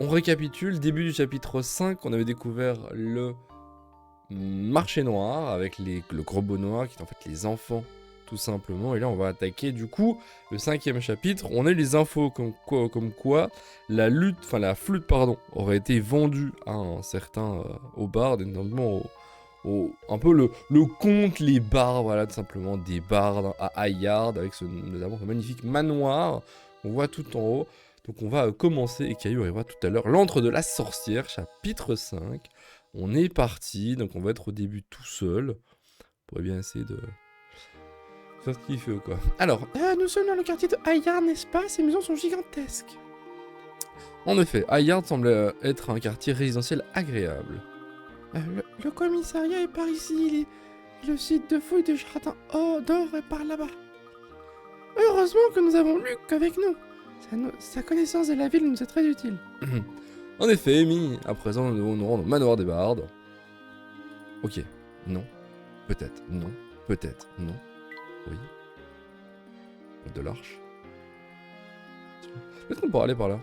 On récapitule, début du chapitre 5, on avait découvert le marché noir avec le gros beau noir qui est en fait les enfants tout simplement. Et là on va attaquer du coup le 5e chapitre. On a eu les infos comme quoi la flûte pardon aurait été vendue à un certain au barde, et notamment un peu le conte, les bardes, voilà tout simplement des bardes à Hayard avec notamment ce magnifique manoir qu'on voit tout en haut. Donc on va commencer, et Caillou arrivera tout à l'heure, l'antre de la sorcière, chapitre 5. On est parti, donc on va être au début tout seul. On pourrait bien essayer de faire ce qu'il fait ou quoi. Alors, nous sommes dans le quartier de Hayard, n'est-ce pas? Ces maisons sont gigantesques. En effet, Hayard semble être un quartier résidentiel agréable. Le commissariat est par ici, le site de fouille de jardin d'or est par là-bas. Heureusement que nous avons Luc avec nous. Sa connaissance de la ville nous est très utile. En effet, Amy, à présent nous devons nous rendre au manoir des bardes. Ok, non, peut-être, non, peut-être, non, oui. De l'arche. Peut-être qu'on pourrait aller par là.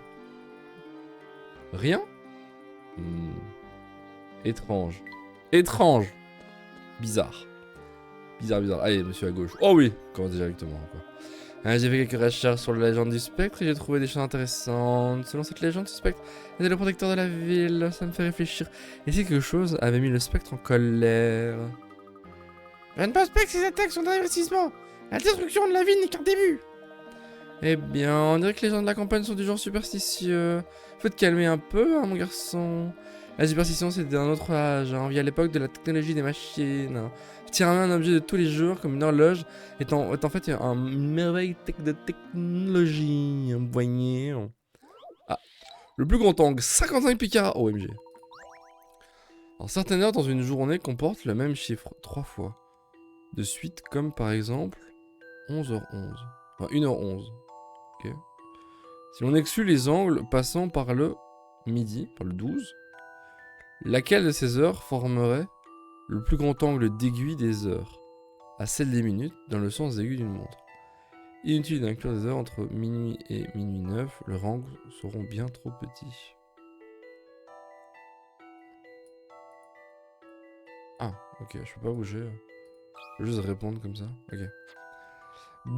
Rien. Étrange. Étrange. Bizarre. Bizarre. Allez, monsieur à gauche. Oh oui, commence directement, quoi. J'ai fait quelques recherches sur la légende du spectre et j'ai trouvé des choses intéressantes. Selon cette légende, ce spectre était le protecteur de la ville. Ça me fait réfléchir. Et si quelque chose avait mis le spectre en colère? Je ne pense pas que ces attaques sont un investissement. La destruction de la ville n'est qu'un début. Eh bien, on dirait que les gens de la campagne sont du genre superstitieux. Faut te calmer un peu, hein, mon garçon. La superstition, c'est d'un autre âge, hein, via l'époque de la technologie des machines. Tirer un objet de tous les jours, comme une horloge, est en fait une merveille de technologie. Vous voyez. Ah, le plus grand angle, 55 picards. OMG. Alors, certaines heures dans une journée comportent le même chiffre 3 fois. De suite, comme par exemple 11h11. Enfin, 1h11. Ok. Si l'on exclut les angles passant par le midi, par le 12, laquelle de ces heures formerait le plus grand angle d'aiguille des heures, à celle des minutes, dans le sens aigu d'une montre? Inutile d'inclure des heures entre minuit et minuit 9, leurs angles seront bien trop petits. Ah, ok, je peux pas bouger. Je peux juste répondre comme ça. Ok.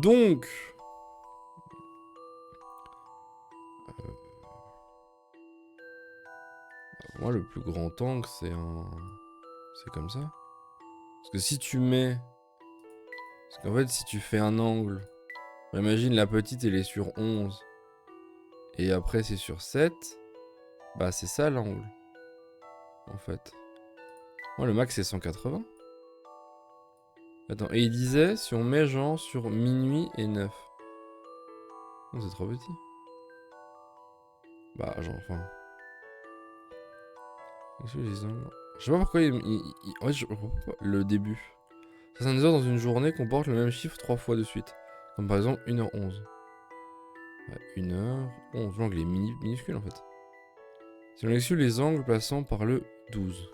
Donc, moi, le plus grand angle, c'est comme ça. Parce que si tu mets... Parce qu'en fait, si tu fais un angle... Imagine, la petite, elle est sur 11. Et après, c'est sur 7. Bah, c'est ça, l'angle. En fait. Moi, le max, c'est 180. Attends, et il disait, si on met genre sur minuit et 9. Non, c'est trop petit. Bah, genre, enfin... Je sais pas pourquoi en fait, je comprends pas le début. 60 heures dans une journée comporte le même chiffre 3 fois de suite. Comme par exemple 1h11. Ouais, 1h11. L'angle est minuscule en fait. Si on exclut les angles passant par le 12.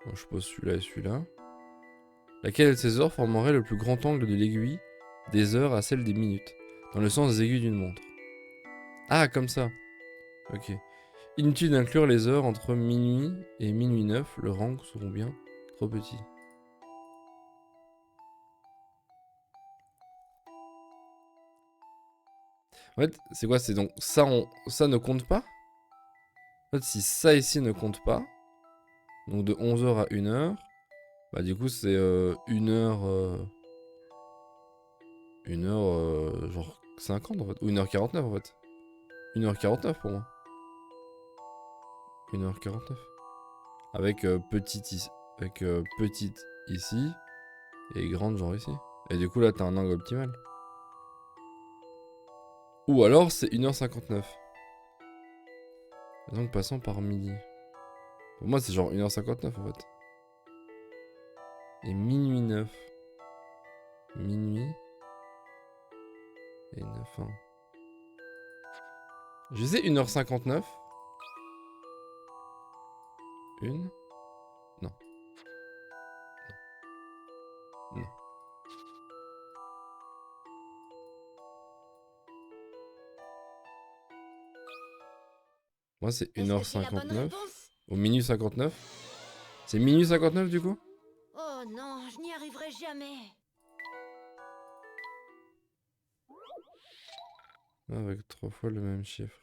Donc, je pose celui-là et celui-là. Laquelle de ces heures formerait le plus grand angle de l'aiguille des heures à celle des minutes, dans le sens des aiguilles d'une montre? Ah, comme ça. Ok. Inutile d'inclure les heures entre minuit et minuit 9, leurs angles seront bien trop petits. En fait, c'est quoi? C'est donc ça, ça ne compte pas? En fait, si ça ici ne compte pas, donc de 11h à 1h, bah du coup c'est 1h... 1h genre 50 en fait, ou 1h49 en fait. 1h49 pour moi. 1h49. Avec petite ici. Avec petite ici. Et grande genre ici. Et du coup là t'as un angle optimal. Ou alors c'est 1h59. Donc passant par midi. Pour moi c'est genre 1h59 en fait. Et minuit 9. Minuit. Et 9 1. Je disais 1h59. Une. Non. Non. Moi, c'est Est-ce que c'est la bonne 1h59. réponse? Au minuit 59. C'est minuit 59 du coup? Oh non, je n'y arriverai jamais. Avec 3 fois le même chiffre.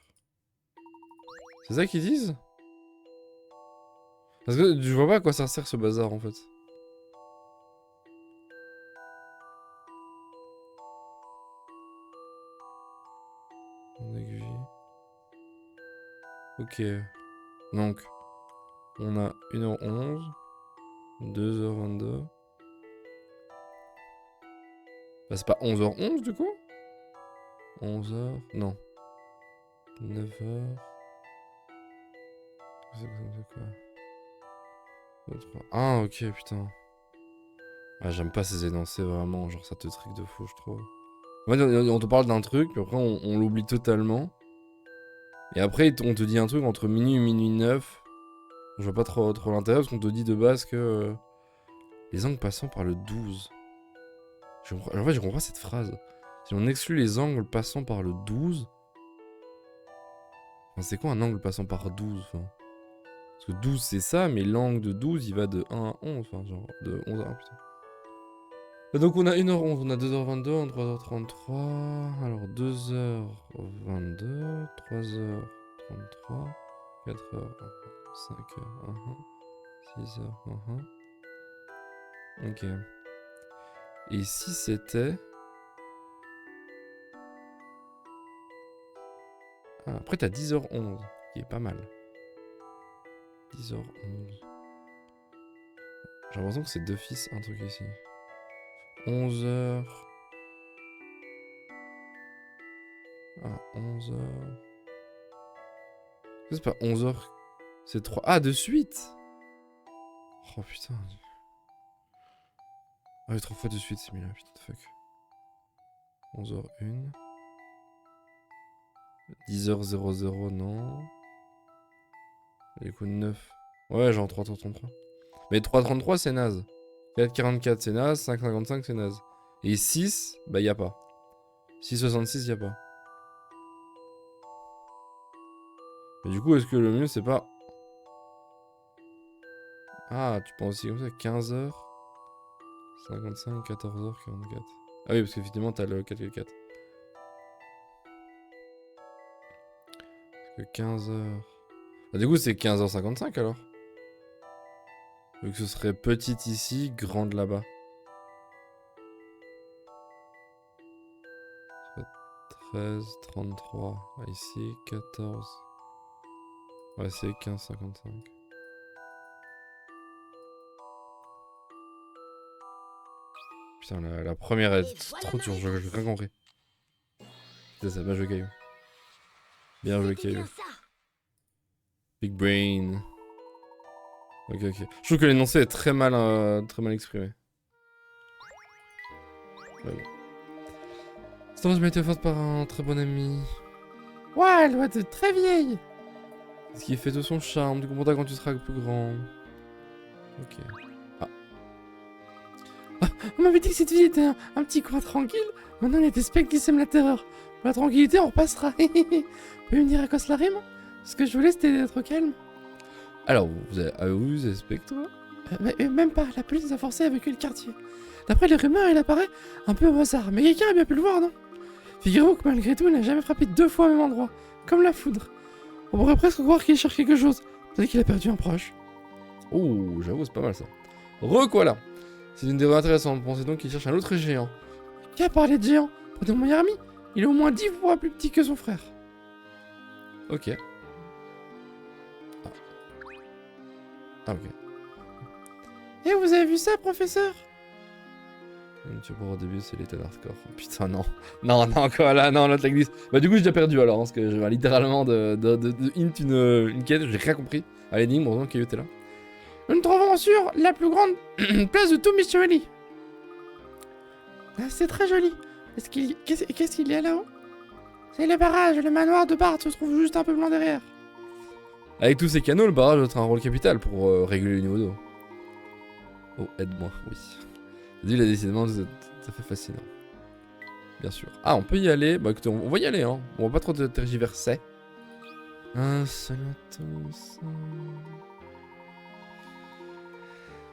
C'est ça qu'ils disent? Parce que je vois pas à quoi ça sert ce bazar en fait. En aiguille. Ok. Donc, on a 1h11. 2h22. Bah, c'est pas 11h11 du coup? 11h. Non. 9h. C'est quoi? 2, 3. Ah, ok, putain. Ah, j'aime pas ces énoncés vraiment. Genre, ça te trique de fou, je trouve. En fait, on te parle d'un truc, puis après, on l'oublie totalement. Et après, on te dit un truc entre minuit et minuit 9. Je vois pas trop l'intérêt parce qu'on te dit de base que les angles passant par le 12. En fait, je comprends pas cette phrase. Si on exclut les angles passant par le 12. Enfin, c'est quoi un angle passant par 12 enfin, parce que 12 c'est ça, mais l'angle de 12 il va de 1 à 11. Enfin, genre de 11 à 1, putain. Et donc on a 1h11, on a 2h22, on a 3h33. Alors 2h22, 3h33, 4h, 5h, 6h, ok. Et si c'était... Ah, après t'as 10h11, qui est pas mal. 10h11. J'ai l'impression que c'est deux fils, un truc ici. 11h. Ah, 11h. C'est pas 11h. C'est 3. Ah, de suite. Oh putain. Ah oui, 3 fois de suite, c'est mieux, putain de fuck. 11h01. 10h00, non. Du coup, 9. Ouais, genre 3h33. Mais 3h33, c'est naze. 4h44, c'est naze. 5h55, c'est naze. Et 6, bah y'a pas. 6h66, y'a pas. Mais du coup, est-ce que le mieux, c'est pas... Ah, tu penses aussi comme ça, 15h 55, 14h, 44. Ah oui, parce qu'effectivement, t'as le 4x4. Que 15h. Ah, du coup, c'est 15h55 alors. Vu que ce serait petite ici, grande là-bas. 13, 33. Ah, ici, 14. Ouais, c'est 15h55. Putain, la première est trop dure, j'ai rien compris. C'est ça, bien joué, Caillou. Bien joué, Caillou. Big brain. Ok, ok. Je trouve que l'énoncé est très mal exprimé. Ouais, bon. Cette phrase m'a été faite par un très bon ami. Ouais, elle doit être très vieille. Ce qui fait de son charme, tu comprendras quand tu seras plus grand. Ok. Ah. Ah, on m'avait dit que cette ville était un petit coin tranquille. Maintenant, il y a des spectres qui sèment la terreur. Pour la tranquillité, on repassera. Vous pouvez me dire à quoi cela rime? Ce que je voulais, c'était d'être calme. Alors, vous avez spectre? Même pas, la police nous a forcé à évacuer le quartier. D'après les rumeurs, il apparaît un peu au hasard, mais quelqu'un a bien pu le voir, non? Figurez-vous que malgré tout, il n'a jamais frappé 2 fois au même endroit, comme la foudre. On pourrait presque croire qu'il cherche quelque chose, peut-être qu'il a perdu un proche. Oh, j'avoue, c'est pas mal ça. Re-quoi-là. C'est une théorie intéressante, pensez donc qu'il cherche un autre géant. Qui a parlé de géant? Prenez mon meilleur ami, il est au moins 10 fois plus petit que son frère. Ok. Ah, ok. Et vous avez vu ça, professeur? Tu vois, au début, c'est l'état d'hardcore. Oh, putain, non. Non, non, quoi, là, non, l'autre glisse. Bah, du coup, j'ai déjà perdu alors, hein, parce que je vais littéralement de hint une quête, j'ai rien compris. À l'énigme, heureusement qu'il était là. Nous nous trouvons sur la plus grande place de tout Mystery. C'est très joli. Qu'est-ce qu'il y a là-haut? C'est le barrage, le manoir de Bart se trouve juste un peu blanc derrière. Avec tous ces canaux, le barrage doit être un rôle capital pour réguler le niveau d'eau. Oh, aide-moi, oui. Vas-y, là, décidément, ça fait fascinant. Bien sûr. Ah, on peut y aller. Bah écoutez, on va y aller, hein. On va pas trop tergiverser. Salut à tous.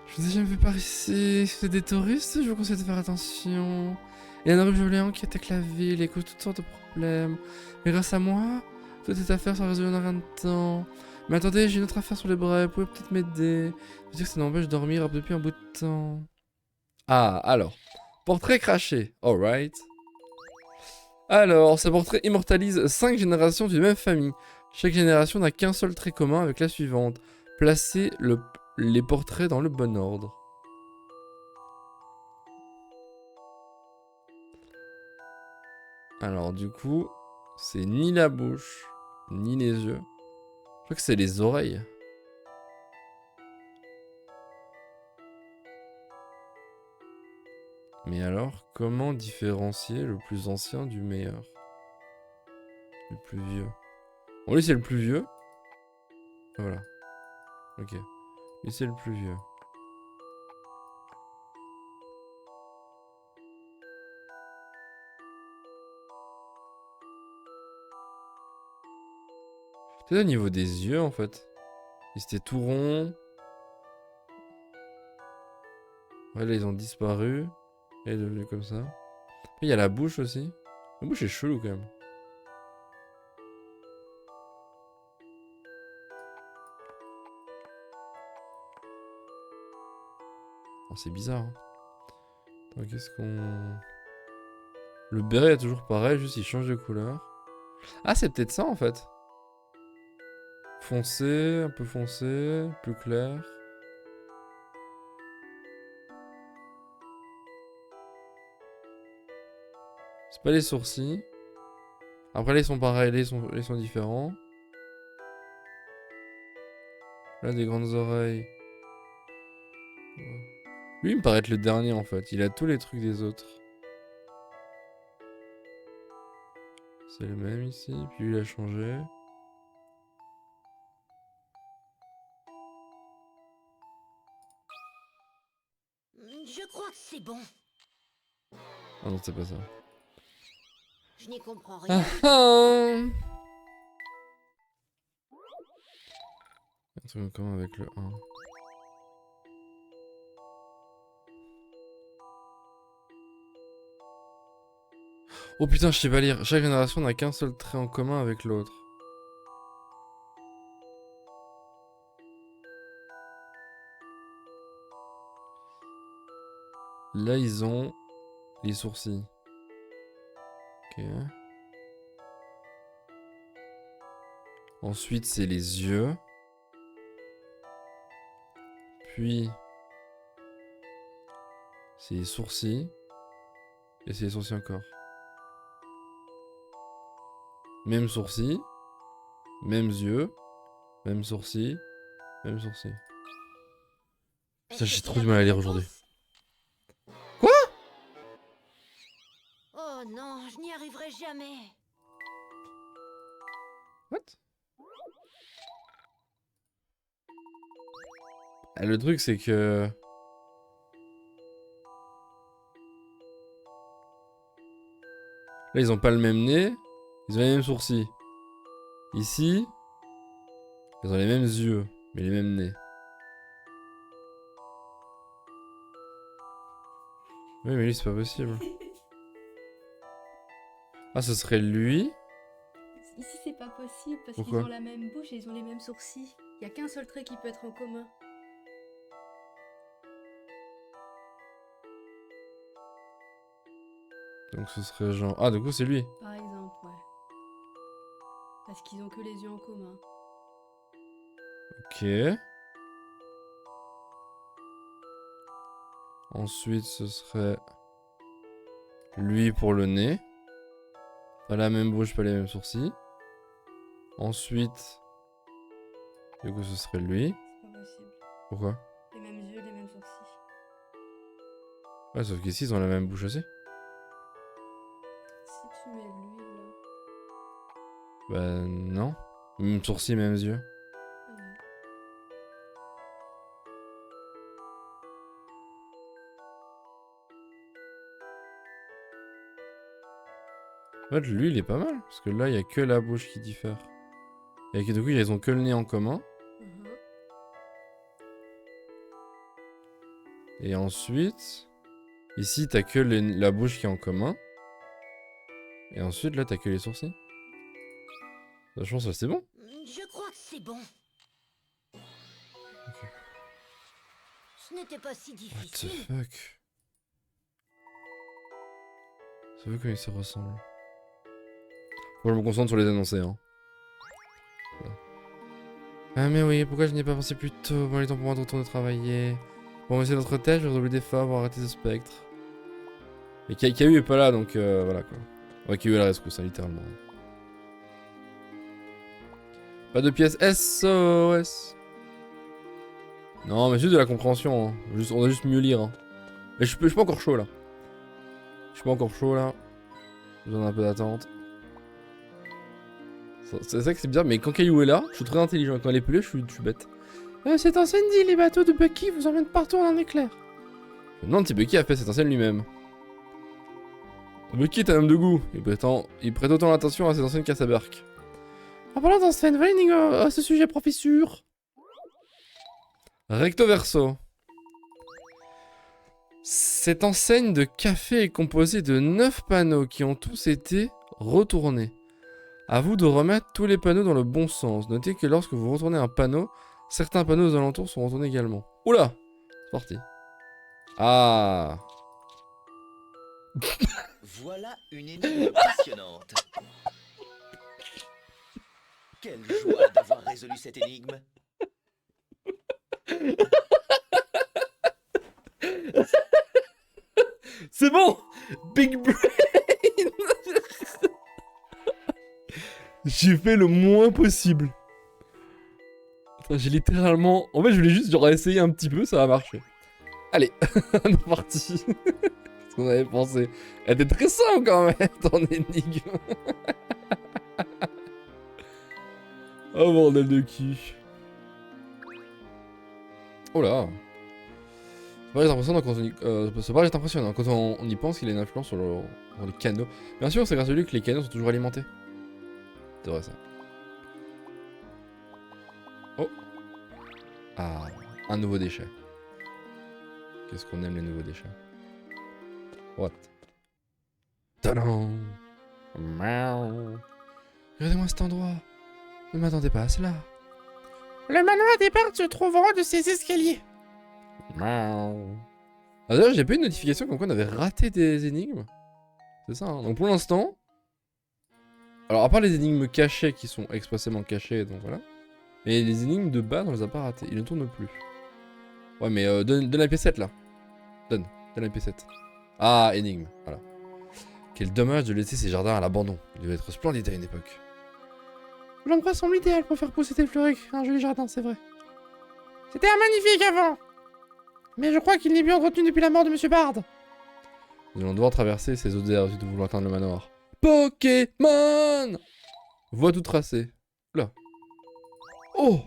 Je vous ai jamais vu par ici. Si vous êtes des touristes, je vous conseille de faire attention. Il y a un rue géant qui attaque la ville et cause toutes sortes de problèmes. Mais grâce à moi, toute cette affaire sera résolue en un rien de temps. Mais attendez, j'ai une autre affaire sur les bras, vous pouvez peut-être m'aider. Je veux dire que ça m'empêche de dormir depuis un bout de temps. Ah, alors. Portrait craché, alright. Alors, ce portrait immortalise 5 générations d'une même famille. Chaque génération n'a qu'un seul trait commun avec la suivante. Placez les portraits dans le bon ordre. Alors du coup, c'est ni la bouche, ni les yeux. Je crois que c'est les oreilles. Mais alors, comment différencier le plus ancien du meilleur? Le plus vieux. Bon, lui c'est le plus vieux. Ah, voilà. Ok. Lui c'est le plus vieux. Peut-être au niveau des yeux en fait. Ils étaient tout ronds. Ouais, là ils ont disparu. Et est devenu comme ça. Après, il y a la bouche aussi. La bouche est chelou quand même. Oh, c'est bizarre. Hein. Attends, qu'est-ce qu'on... Le béret est toujours pareil, juste il change de couleur. Ah, c'est peut-être ça en fait. Foncé, un peu foncé, plus clair. C'est pas les sourcils. Après là ils sont pareils, là ils sont différents. Là des grandes oreilles. Lui il me paraît être le dernier en fait, il a tous les trucs des autres. C'est le même ici, puis lui il a changé. Je crois que c'est bon. Ah non c'est pas ça. Je n'y comprends Ah rien. ah. Un truc en commun avec le 1. Oh putain, je sais pas lire. Chaque génération n'a qu'un seul trait en commun avec l'autre. Là, ils ont les sourcils. Ok. Ensuite, c'est les yeux. Puis, c'est les sourcils. Et c'est les sourcils encore. Même sourcils. Mêmes yeux. Même sourcils. Même sourcils. Putain, j'ai trop du mal à lire aujourd'hui. Quoi? Oh non, je n'y arriverai jamais. What? Ah, le truc, c'est que... Là, ils ont pas le même nez. Ils ont les mêmes sourcils. Ici, ils ont les mêmes yeux. Mais les mêmes nez. Oui, mais lui, c'est pas possible. Ah, ce serait lui. Ici, c'est pas possible parce qu'ils Pourquoi? ont la même bouche et ils ont les mêmes sourcils. Il y a qu'un seul trait qui peut être en commun. Donc ce serait genre... Ah, du coup, c'est lui. Par exemple, ouais. Parce qu'ils ont que les yeux en commun. Ok. Ensuite, ce serait... Lui pour le nez. Pas la même bouche, pas les mêmes sourcils. Ensuite... Du coup, ce serait lui. C'est pas possible. Pourquoi? Les mêmes yeux, les mêmes sourcils. Ouais, sauf qu'ici, ils ont la même bouche aussi. Si tu mets lui là. Bah, non. Même sourcils, mêmes yeux. Ah ouais. En fait, lui, il est pas mal. Parce que là, il y a que la bouche qui diffère. Et que du coup, ils ont que le nez en commun. Mhm. Et ensuite, ici, t'as que la bouche qui est en commun. Et ensuite, là, t'as que les sourcils. Je pense que c'est bon. Je crois que c'est bon. Ce n'était pas si What the difficile. fuck? C'est vrai comment ils se ressemblent. Faut que je me concentre sur les énoncés, hein. Voilà. Ah mais oui, pourquoi je n'y ai pas pensé plus tôt? Bon, il est temps pour moi de retourner travailler. Bon, on va essayer notre tâche, je vais redoubler d'efforts pour arrêter ce spectre. Mais Caillou est pas là, donc voilà quoi. Ouais, Caillou est à la rescousse, hein, littéralement. Pas de pièces SOS. Non, mais juste de la compréhension, hein. On doit juste mieux lire, hein. Mais je suis pas encore chaud là. Je suis pas encore chaud là. J'ai besoin d'un peu d'attente. C'est vrai que c'est bizarre, mais quand Caillou est là, je suis très intelligent. Quand elle est plus là, je suis bête. Cette enseigne dit les bateaux de Bucky vous emmènent partout en un éclair. Je me demande si Bucky a fait cette enseigne lui-même. Bucky est un homme de goût. Il prête autant l'attention à cette enseigne qu'à sa barque. En parlant d'enseigne, voilà une énigme à ce sujet, professeur. Recto verso. Cette enseigne de café est composée de 9 panneaux qui ont tous été retournés. A vous de remettre tous les panneaux dans le bon sens. Notez que lorsque vous retournez un panneau, certains panneaux aux alentours sont retournés également. Oula! C'est parti. Ah! Voilà une énigme passionnante. Quelle joie d'avoir résolu cette énigme. C'est bon! Big Brain! J'ai fait le moins possible. Attends, j'ai littéralement... En fait, je voulais juste genre essayer un petit peu, ça va marcher. Allez, on est parti. Ce qu'on avait pensé. Elle était très simple quand même, ton énigme. Oh bordel de cul. Oh là. Ce barrage est impressionnant quand on y pense qu'il a une influence sur les canaux. Bien sûr, c'est grâce à lui que les canaux sont toujours alimentés. C'est vrai ça. Oh. Ah, un nouveau déchet. Qu'est-ce qu'on aime les nouveaux déchets. What? Tadam! Miaou. Regardez-moi cet endroit. Ne m'attendez pas à cela. Le manoir d'Eparde se trouve en haut de ces escaliers. Miaou. Ah, d'ailleurs, j'ai pas eu une notification comme quoi on avait raté des énigmes. C'est ça, hein. Donc pour l'instant... Alors, à part les énigmes cachées qui sont expressément cachées, donc voilà. Mais les énigmes de base, on les a pas ratées. Ils ne tournent plus. Ouais, mais donne la piécette là. Donne la piécette. Ah, énigme, voilà. Quel dommage de laisser ces jardins à l'abandon. Ils devaient être splendides à une époque. L'endroit semble idéal pour faire pousser tes fleurs. Un joli jardin, c'est vrai. C'était un magnifique avant. Mais je crois qu'il n'est plus entretenu depuis la mort de Monsieur Bard. Nous allons devoir traverser ces eaux d'air de vouloir atteindre le manoir. Pokémon! Voie tout tracée. Là. Oh!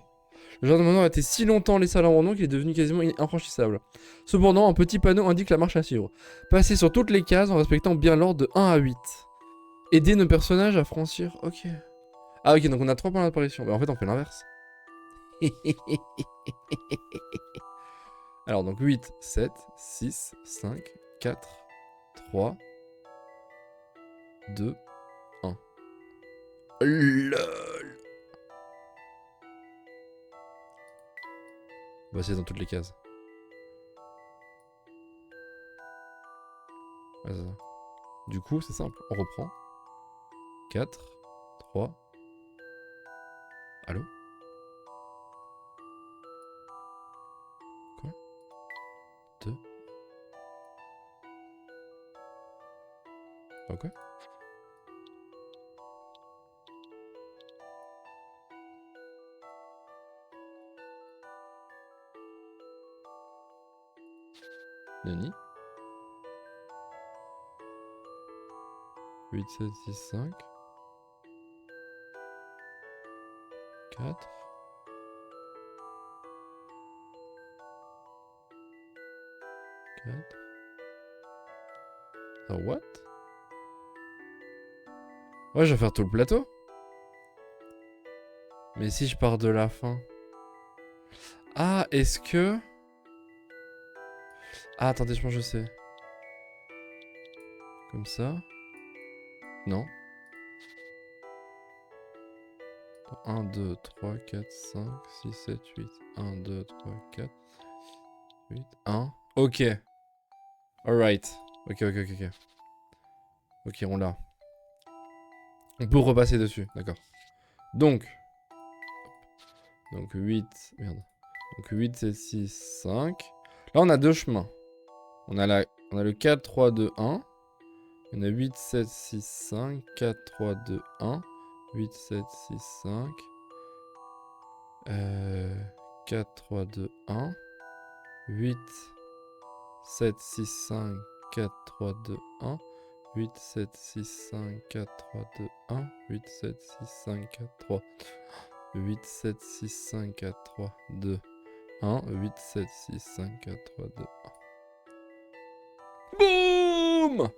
Le jardin de manoir a été si longtemps laissé à l'abandon qu'il est devenu quasiment infranchissable. Cependant, un petit panneau indique la marche à suivre. Passez sur toutes les cases en respectant bien l'ordre de 1 à 8. Aider nos personnages à franchir... Ok. Ah ok, donc on a 3 points d'apparition. Bah en fait, on fait l'inverse. Alors donc 8, 7, 6, 5, 4, 3, 2, 1. LOL. On va essayer dans toutes les cases. Ouais, c'est ça. Du coup, c'est simple. On reprend. 4, 3. Allô? Quoi? 2. Ok. Nani? 8, 7, 6, 5. 4. 4. Ah, what? Ouais, je vais faire tout le plateau. Mais si je pars de la fin. Ah, est-ce que... Ah, attendez, je pense que je sais. Comme ça. Non. 1, 2, 3, 4, 5, 6, 7, 8. 1, 2, 3, 4, 8, 1. Ok. Alright. Ok. Ok, on l'a. On peut repasser dessus, d'accord. Donc 8, merde. Donc 8, 7, 6, 5. Là, on a deux chemins. On a le 4, 3, 2, 1. On a 8, 7, 6, 5, 4, 3, 2, 1. 8, 7, 6, 5. 4, 3, 2, 1. 8, 7, 6, 5, 4, 3, 2, 1. 8, 7, 6, 5, 4, 3, 2, 1. 8, 7, 6, 5, 4, 3. 8, 7, 6, 5, 4, 3, 2, 1. 8, 7, 6, 5, 4, 3, 2, 1. Boum!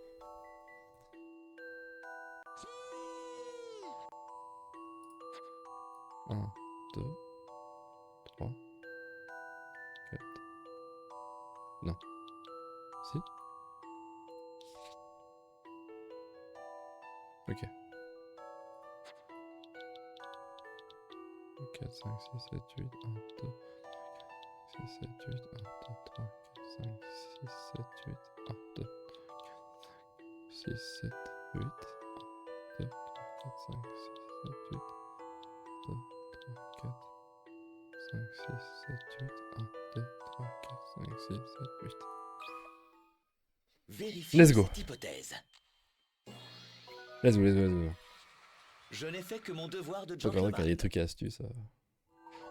Un, 2, 3, 4. Non. Si? Ok. 4, 5, 6, 7, 8, 1, 2, 6, 7, 8, 1, 2, 3, 4, 5, 6, 7, 8, 1, 2, 6, 7, 8, 1, 2, 3, 4, 5, 6, 7, 8, 2, 3, 4, 5, 6, 7, 8, 1, 2, 3, 4, 5, 6, 7, 8. Vérifiez Let's go. cette hypothèse. Let's go. Je n'ai fait que mon devoir de Donc en vrai, qu'il y a gentleman. des trucs et astuces.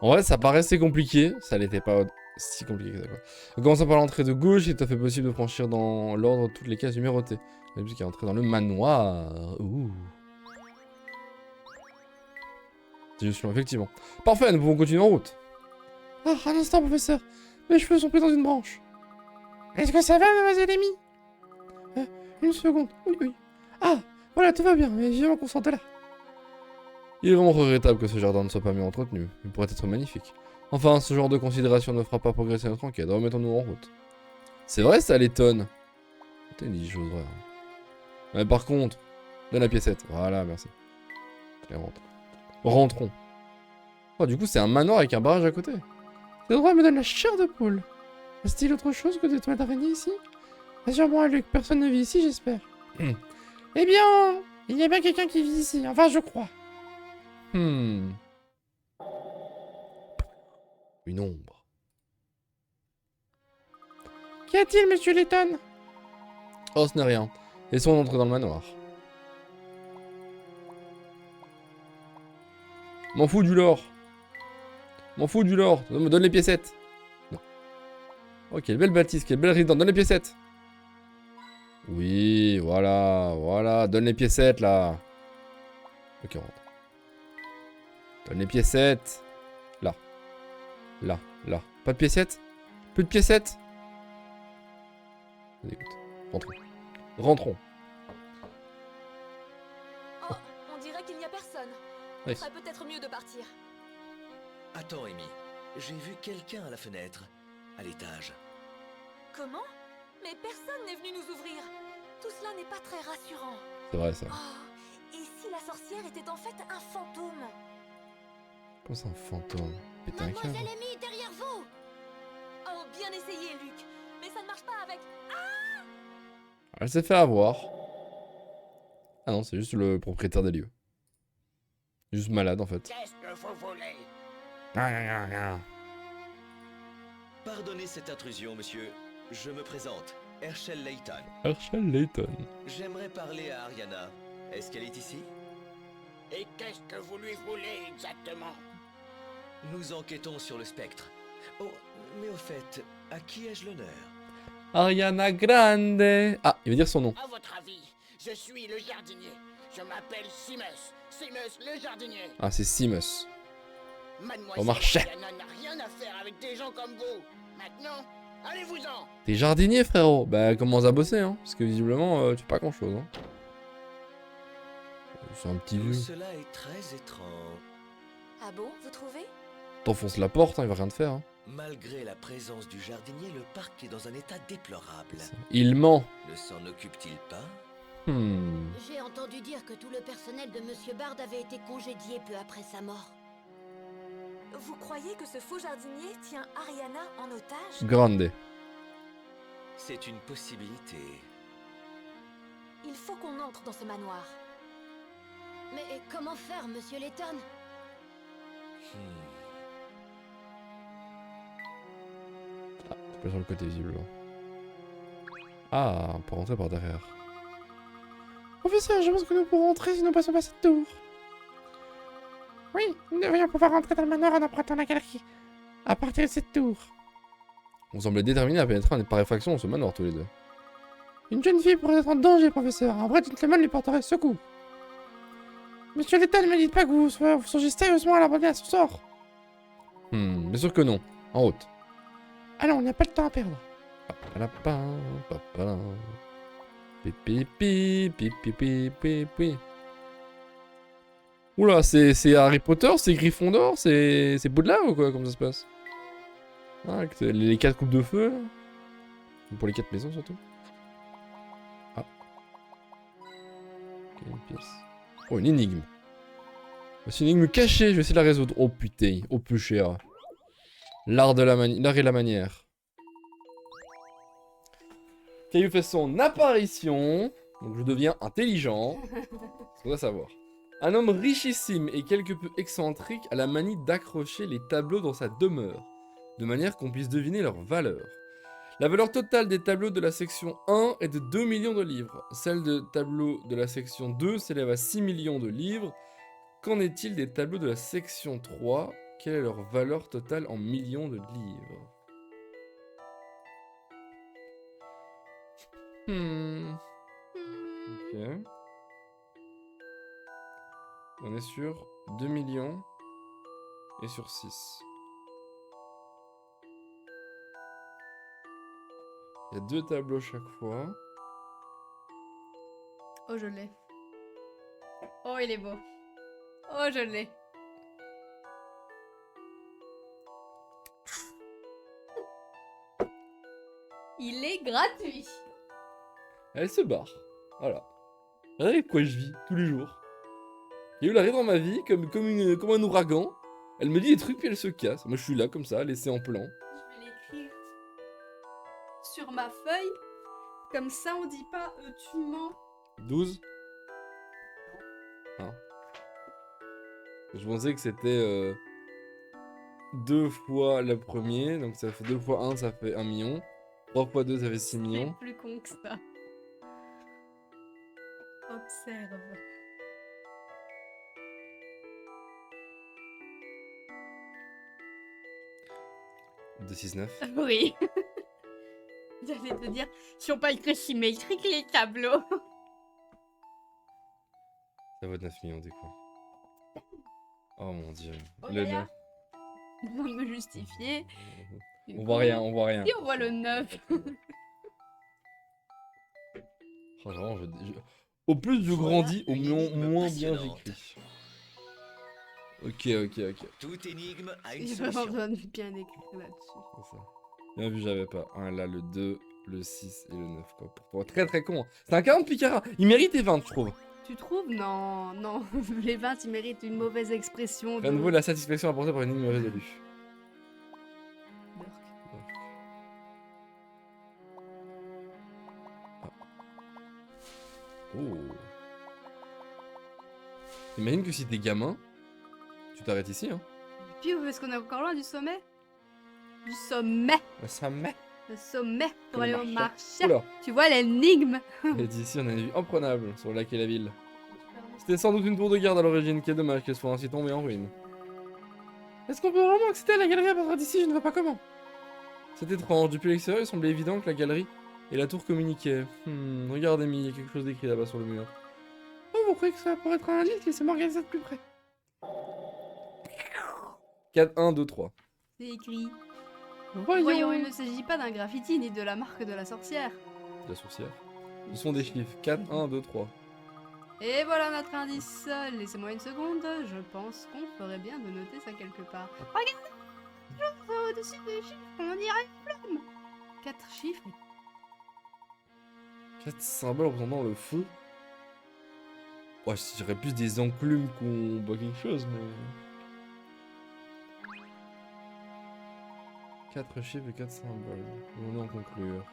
En vrai, ça paraissait compliqué. Ça n'était pas si compliqué que ça, quoi. En commençant par l'entrée de gauche, il est tout à fait possible de franchir dans l'ordre toutes les cases numérotées. La musique est entrée dans le manoir. Ouh. C'est juste long, effectivement. Parfait, nous pouvons continuer en route. Ah, un instant, professeur. Mes cheveux sont pris dans une branche. Est-ce que ça va, mademoiselle Amy? Une seconde. Oui. Ah, voilà, tout va bien, mais vivement qu'on sorte de là. Il est vraiment regrettable que ce jardin ne soit pas mieux entretenu. Il pourrait être magnifique. Enfin, ce genre de considération ne fera pas progresser notre enquête. Remettons-nous en route. C'est vrai, ça l'étonne. Putain, il dit des choses vraies. Mais par contre, donne la piécette. Voilà, merci. Et rentrons. Oh, du coup, c'est un manoir avec un barrage à côté. Le droit me donne la chair de poule. Est-il autre chose que des toiles d'araignée ici? Rassure-moi, Luc, personne ne vit ici, j'espère. Eh bien, il y a bien quelqu'un qui vit ici. Enfin, je crois. Une ombre. Qu'y a-t-il, monsieur Letton? Oh, ce n'est rien. Laissons entrer dans le manoir. M'en fous du lore. Me donne les piécettes. Non. Oh, quelle belle bâtisse, quelle belle résidence. Donne les piécettes. Oui, voilà. Donne les piécettes, là. Ok, on rentre. Donne les piécettes. Là. Pas de piécettes? Plus de piécettes? Écoute, rentrons. Oh, on dirait qu'il n'y a personne. Il Nice. serait peut-être mieux de partir. Attends, Amy. J'ai vu quelqu'un à la fenêtre, à l'étage. Comment? Mais personne n'est venu nous ouvrir. Tout cela n'est pas très rassurant. C'est vrai, ça. Oh, et si la sorcière était en fait un fantôme? Comment c'est un fantôme? Péter un câble. Mademoiselle Amy, derrière vous! Oh, bien essayé, Luc. Mais ça ne marche pas avec... Elle s'est fait avoir. Ah non, c'est juste le propriétaire des lieux. Juste malade, en fait. Qu'est-ce que vous voulez? Rien. Pardonnez cette intrusion, monsieur. Je me présente, Herschel Layton. Herschel Layton. J'aimerais parler à Ariana. Est-ce qu'elle est ici? Et qu'est-ce que vous lui voulez exactement? Nous enquêtons sur le spectre. Oh, mais au fait, à qui ai-je l'honneur? Ariana Grande. Ah, il veut dire son nom. À votre avis, je suis le jardinier. Je m'appelle Simus. Simus le jardinier. Ah, c'est Simus. Mademoiselle marché. Ariana n'a rien à faire avec des gens comme vous. Maintenant, allez-vous-en. T'es jardinier, frérot. Bah, commence à bosser, hein. Parce que visiblement, tu fais pas grand-chose, hein. C'est un petit Tout vieux. cela est très étrange. Ah bon, vous trouvez? T'enfonces la porte, hein, il va rien te faire. Hein. Malgré la présence du jardinier, le parc est dans un état déplorable. Il ment. Ne s'en occupe-t-il pas? J'ai entendu dire que tout le personnel de Monsieur Bard avait été congédié peu après sa mort. Vous croyez que ce faux jardinier tient Ariana en otage? Grande. C'est une possibilité. Il faut qu'on entre dans ce manoir. Mais comment faire, Monsieur Letton? C'est pas sur le côté visiblement. Ah, on peut rentrer par derrière. Professeur, je pense que nous pourrons rentrer si nous passons par cette tour. Oui, nous devrions pouvoir rentrer dans le manoir en empruntant la galerie. À partir de cette tour. On semblait déterminés à pénétrer par effraction dans ce manoir tous les deux. Une jeune fille pourrait être en danger, professeur. Un vrai gentleman lui porterait secours. Monsieur Letton, ne me dites pas que vous songez sérieusement à l'abandonner à son sort. Bien sûr que non. En route. Allons, on n'a pas de temps à perdre. Papalapam, papalam. Pipi, pipi, pipi, pipi. Oula, c'est Harry Potter, c'est Gryffondor, c'est Poudlard ou quoi? Comment ça se passe? Ah, avec les 4 coupes de feu, là. Pour les 4 maisons surtout. Ah. Ok, une pièce. Oh, une énigme. C'est une énigme cachée, je vais essayer de la résoudre. Oh putain, oh peu cher. L'art et la manière. Caillou fait son apparition. Donc je deviens intelligent. C'est ce qu'on doit savoir. Un homme richissime et quelque peu excentrique a la manie d'accrocher les tableaux dans sa demeure, de manière qu'on puisse deviner leur valeur. La valeur totale des tableaux de la section 1 est de 2 millions de livres. Celle de tableaux de la section 2 s'élève à 6 millions de livres. Qu'en est-il des tableaux de la section 3? Quelle est leur valeur totale en millions de livres? Ok. On est sur 2 millions et sur 6. Il y a 2 tableaux chaque fois. Oh, je l'ai. Oh, il est beau. Oh, je l'ai. Il est gratuit. Elle se barre. Voilà. Regardez de quoi je vis tous les jours. Il arrive dans ma vie comme un ouragan. Elle me dit des trucs puis elle se casse. Moi je suis là comme ça, laissé en plan. Je vais l'écrire sur ma feuille. Comme ça, on dit pas tu mens. 12. Hein. Je pensais que c'était 2 fois le premier. Donc ça fait 2 fois 1, ça fait 1 million. 3 fois 2, ça fait 6 millions. C'est plus con que ça. Observe. De 6-9. Oui. J'allais te dire, si on pas écrit symétrique les tableaux. Ça vaut 9 millions du coup. Oh mon dieu. Oh, Le Gaïa. 9. Je viens de me justifier. On voit rien, on voit rien. Et on voit le 9. Oh, vraiment, au plus je grandis, au Voilà une énigme moins bien passionnante. j'écris. Ok. Toute énigme a une J'ai vraiment solution. besoin de bien écrire là-dessus. C'est ça. Bien vu, j'avais pas. Un là, le 2, le 6 et le 9. Quoi. Pour très très con. Hein. C'est un 40 Picara. Il mérite les 20, je trouve. Tu trouves? Non, non. Les 20, ils méritent une mauvaise expression. Rien ne vaut la satisfaction apportée par une énigme résolue. Oh. Imagine que si t'es gamin, tu t'arrêtes ici, hein. Puis où est-ce qu'on est encore loin du sommet? Du sommet. Ça met. Le sommet pour Le aller au marché. marché. Oula. Tu vois l'énigme. Et d'ici, on a une vue imprenable sur le lac et la ville. C'était sans doute une tour de garde à l'origine, quel dommage qu'elle soit ainsi tombée en ruine. Est-ce qu'on peut vraiment accéder à la galerie à partir d'ici? Je ne vois pas comment. C'est étrange, depuis l'extérieur, il semblait évident que la galerie et la tour communiquaient. Regardez, il y a quelque chose d'écrit là-bas sur le mur. Oh, vous croyez que ça pourrait être un indice? Laissez-moi regarder ça de plus près. 4, 1, 2, 3. C'est écrit. Voyons. Voyons, il ne s'agit pas d'un graffiti ni de la marque de la sorcière. La sorcière. Ce sont des chiffres. 4, 1, 2, 3. Et voilà notre indice. Laissez-moi une seconde. Je pense qu'on ferait bien de noter ça quelque part. Regardez, au-dessus des chiffres, on dirait une flamme. 4 chiffres. 4 symboles représentant le feu. Ouais, je dirais plus des enclumes qu'on boit quelque chose, mais... 4 chiffres et 4 symboles. Pouvons-nous en conclure?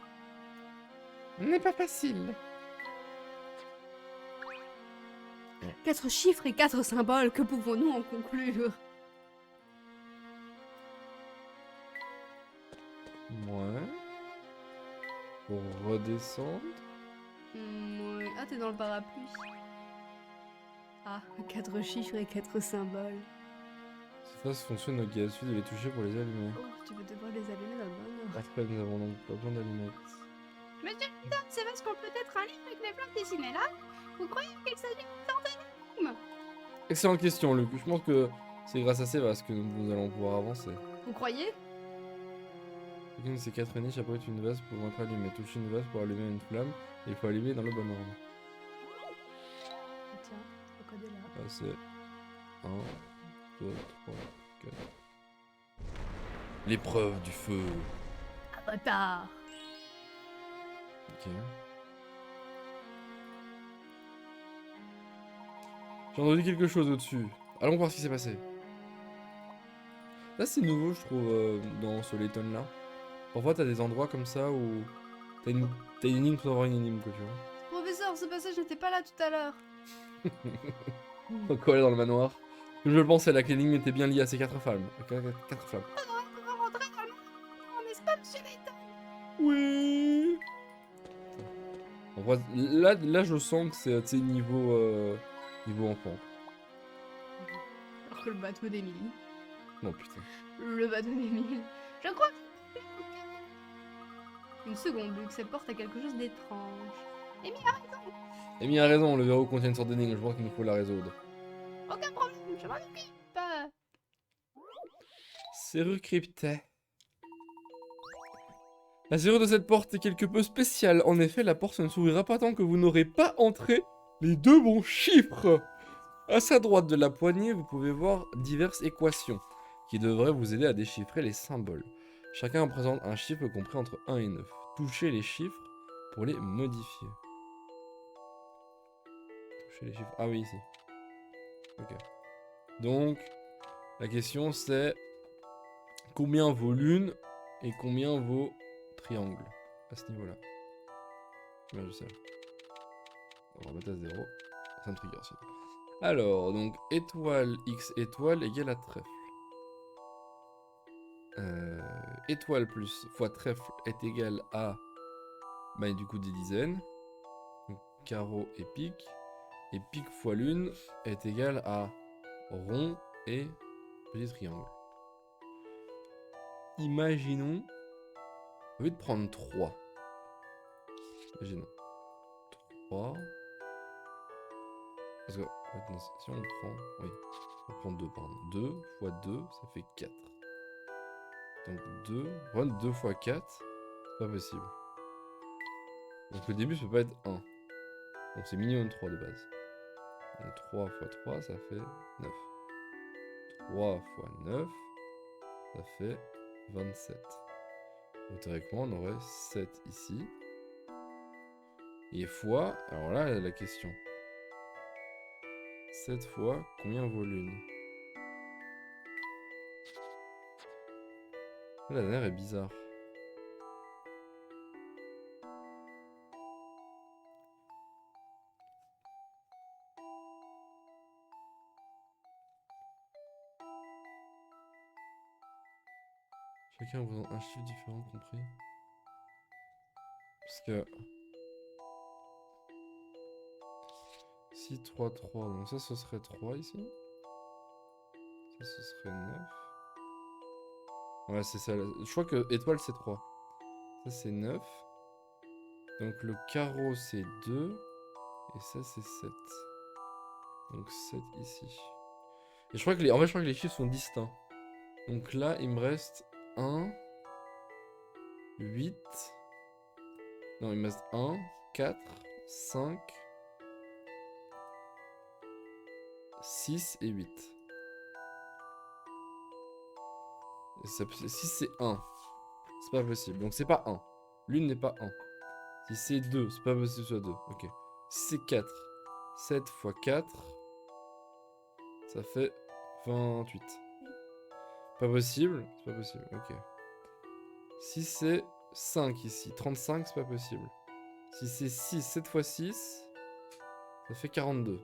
N'est pas facile. 4 chiffres et 4 symboles. Que pouvons-nous en conclure? Ouais. Pour redescendre. Ouais. Ah, t'es dans le parapluie. Ah, 4 chiffres et 4 symboles. Cette phrase fonctionne au gaz de les toucher pour les allumer. Oh, tu veux devoir les allumer là-bas. Après, nous avons donc pas besoin d'allumettes. Monsieur Peter, c'est parce qu'on peut être un livre avec les flammes dessinées là? Vous croyez qu'il s'agit d'une sorte d'énigme? Excellente question, Luc. Je pense que c'est grâce à ces vases que nous allons pouvoir avancer. Vous croyez? Chacune de ces 4 niches abrite une vase pour être allumée. Toucher une vase pour allumer une flamme, et il faut allumer dans le bon ordre. Tiens, le code est là. Ah, c'est 1, 2, 3, 4. L'épreuve du feu. Avatar. Ok. J'ai entendu quelque chose au-dessus. Allons voir ce qui s'est passé. Là, c'est nouveau, je trouve, dans ce Layton là. Parfois, t'as des endroits comme ça où t'as une énigme pour avoir une énigme, quoi, tu vois. Professeur, ce passage n'était pas là tout à l'heure. Quoi, aller dans le manoir? Je le pensais là que l'énigme était bien liée à ces 4 flammes. 4 flammes. On va rentrer dans le monde, n'est-ce pas, monsieur Layton? Oui. En vrai, là, je sens que c'est, tu sais, niveau enfant. Alors que le bateau d'Emily. Non, putain. Le bateau d'Emily. Je crois que... Une seconde, Luc, cette porte a quelque chose d'étrange. Amy a raison. Amy a raison, le verrou contient une sorte d'énigme, je pense qu'il nous faut la résoudre. Aucun problème, je m'en occupe. Serrure cryptée. La serrure de cette porte est quelque peu spéciale. En effet, la porte ne s'ouvrira pas tant que vous n'aurez pas entré les 2 bons chiffres. À sa droite de la poignée, vous pouvez voir diverses équations qui devraient vous aider à déchiffrer les symboles. Chacun représente un chiffre compris entre 1 et 9. Touchez les chiffres pour les modifier. Touchez les chiffres. Ah oui, ici. Ok. Donc, la question c'est combien vaut lune et combien vaut triangle à ce niveau-là. Ouais, je sais. On va mettre à 0. Ça me trigger aussi. Alors, donc, étoile x étoile égale à trèfle. Étoile plus fois trèfle est égal à, bah, du coup, des dizaines. Donc, carreau et pique. Et pique fois lune est égal à rond et petit triangle. Imaginons, au lieu de prendre 3, imaginons 3, parce que si on prend, oui, on prend 2, pardon, 2 fois 2, ça fait 4. Donc 2, prendre 2 fois 4, c'est pas possible. Donc le début, ça peut pas être 1. Donc c'est minimum 3 de base. Donc 3 fois 3, ça fait 9. 3 fois 9, ça fait 27. Donc théoriquement, on aurait 7 ici. Et fois, alors là, la question. 7 fois, combien vaut lune? La dernière est bizarre. Chacun représente un chiffre différent compris. Parce que... Si 3, 3, donc ça ce serait 3 ici. Ça ce serait 9. Ouais, c'est ça. Je crois que étoile c'est 3. Ça c'est 9. Donc le carreau c'est 2. Et ça c'est 7. Donc 7 ici. Et je crois que les... En fait, je crois que les chiffres sont distincts. Donc là, il me reste 1, 8. Non, il me reste 1, 4, 5, 6 et 8. 6 c'est 1. C'est pas possible. Donc c'est pas 1. L'une n'est pas 1. Si c'est 2, c'est pas possible que ce soit 2. Ok. Si c'est 4. 7 x 4. Ça fait 28. Pas possible. C'est pas possible. Ok. Si c'est 5 ici. 35, c'est pas possible. Si c'est 6, 7 x 6. Ça fait 42.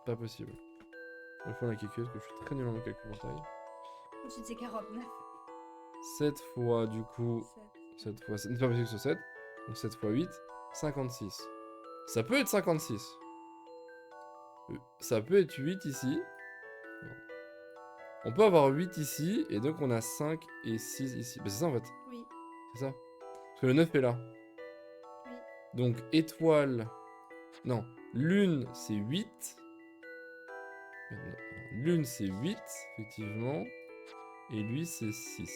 Pas possible. Je vais faire la calcul parce que je suis très nul en calcul mental. Ensuite, c'est 49. 7 fois du coup. 7 fois 7. C'est pas possible que ce soit 7. Donc 7 fois 8. 56. Ça peut être 56. Ça peut être 8 ici. Non. On peut avoir 8 ici. Et donc on a 5 et 6 ici. Bah c'est ça en fait. Oui. C'est ça. Parce que le 9 est là. Oui. Donc étoile. Non. Lune c'est 8. Lune c'est 8, effectivement. Et lui c'est 6.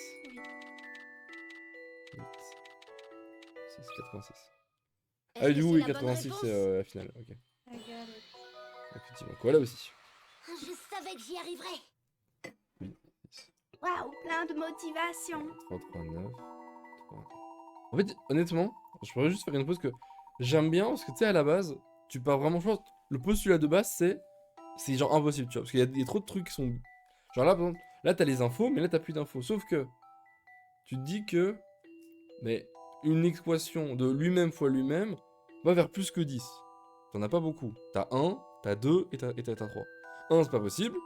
8. 6, 86. Est-ce Ah, que du coup, c'est oui, la bonne 86 réponse? c'est la finale. Ok. I got it. Effectivement. Quoi là aussi. Je savais que j'y arriverais. Waouh, plein de motivation. 3, 3, 9. 3. En fait, honnêtement, je pourrais juste faire une pause que j'aime bien parce que tu sais, à la base, tu pars vraiment. Je pense, le postulat de base, c'est genre impossible, tu vois. Parce qu'il y a trop de trucs qui sont. Genre là, par exemple, là, t'as les infos, mais là, t'as plus d'infos. Sauf que tu te dis que. Mais une équation de lui-même fois lui-même va vers plus que 10. T'en as pas beaucoup. T'as 1, t'as 2 et t'as 3. 1, c'est pas possible.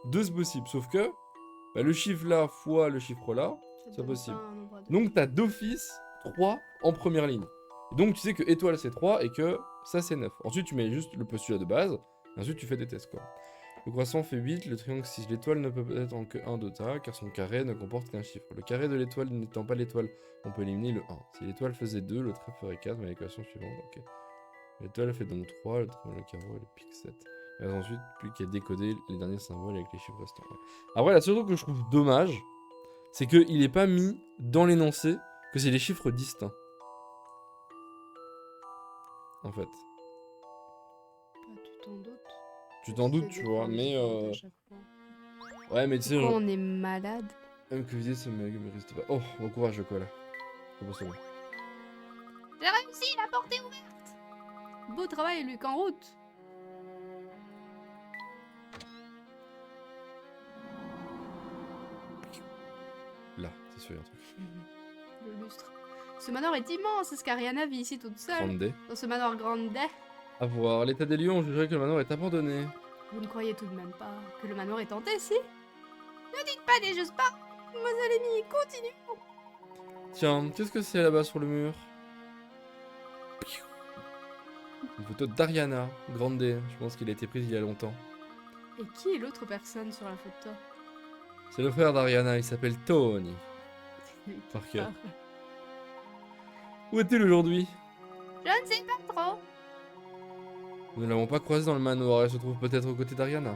2, c'est possible. Sauf que bah, le chiffre là fois le chiffre là, c'est donne possible. pas un nombre de- Donc t'as d'office 3 en première ligne. Et donc tu sais que étoile c'est 3 et que ça c'est 9. Ensuite tu mets juste le postulat de base. Et ensuite tu fais des tests quoi. Le croissant fait 8, le triangle 6. L'étoile ne peut être en que 1 d'état car son carré ne comporte qu'un chiffre. Le carré de l'étoile n'étant pas l'étoile, on peut éliminer le 1. Si l'étoile faisait 2, le trait ferait 4, mais l'équation suivante, ok. L'étoile fait donc 3, le carreau et le pic 7. Et ensuite, plus qu'à décoder les derniers symboles avec les chiffres restants. Ouais. Après, la seule chose que je trouve dommage, c'est qu'il n'est pas mis dans l'énoncé que c'est des chiffres distincts. En fait. Bah, tu t'en doutes. Tu t'en doutes, C'est tu des vois, formes mais différentes à chaque fois. ouais, mais tu sais, Quand genre... on est malade. Même que l'idée, ça me reste pas... Oh, bon courage, quoi, là. C'est pas ça, bon. J'ai réussi, la porte est ouverte. Beau travail, Luc, en route. Là, c'est sûr, il y a un truc. Le lustre. Ce manoir est immense, est-ce qu'Ariana vit ici toute seule? Grande. Dans ce manoir grande. À voir, l'état des lieux, on jugerait que le manoir est abandonné. Vous ne croyez tout de même pas que le manoir est hanté, si? Ne dites pas des choses pas. Mademoiselle Amy, continue. Tiens, qu'est-ce que c'est là-bas sur le mur? Une photo d'Ariana Grande. Je pense qu'il a été prise il y a longtemps. Et qui est l'autre personne sur la photo? C'est le frère d'Ariana, il s'appelle Tony. Par cœur. Où est-il aujourd'hui? Je ne sais pas trop. Nous ne l'avons pas croisé dans le manoir, elle se trouve peut-être aux côtés d'Ariana.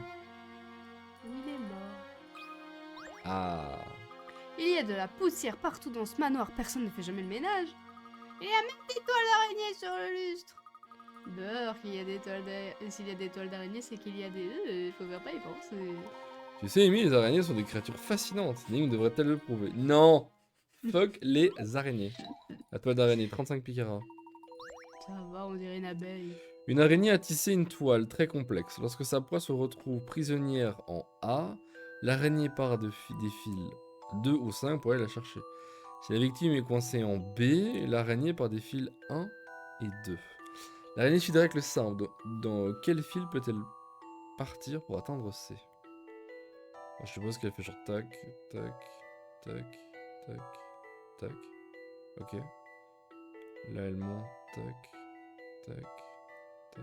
Il est mort. Ah. Il y a de la poussière partout dans ce manoir, personne ne fait jamais le ménage. Il y a même des toiles d'araignée sur le lustre. Beurre, qu'il y a des toiles d'araignée. S'il y a des toiles d'araignée, c'est qu'il y a des œufs, faut faire pas y penser. Tu sais, Amy, les araignées sont des créatures fascinantes. Ning devrait-elle le prouver? Non. Fuck les araignées. La toile d'araignée, 35 picaras. Ça va, on dirait une abeille. Une araignée a tissé une toile très complexe. Lorsque sa proie se retrouve prisonnière en A, l'araignée part des fils 2 ou 5 pour aller la chercher. Si la victime est coincée en B, l'araignée part des fils 1 et 2. L'araignée suit direct le simple. Dans quel fil peut-elle partir pour atteindre C? Je suppose qu'elle fait genre tac, tac, tac, tac, tac. Ok. Là elle monte, tac, tac, tac, tac,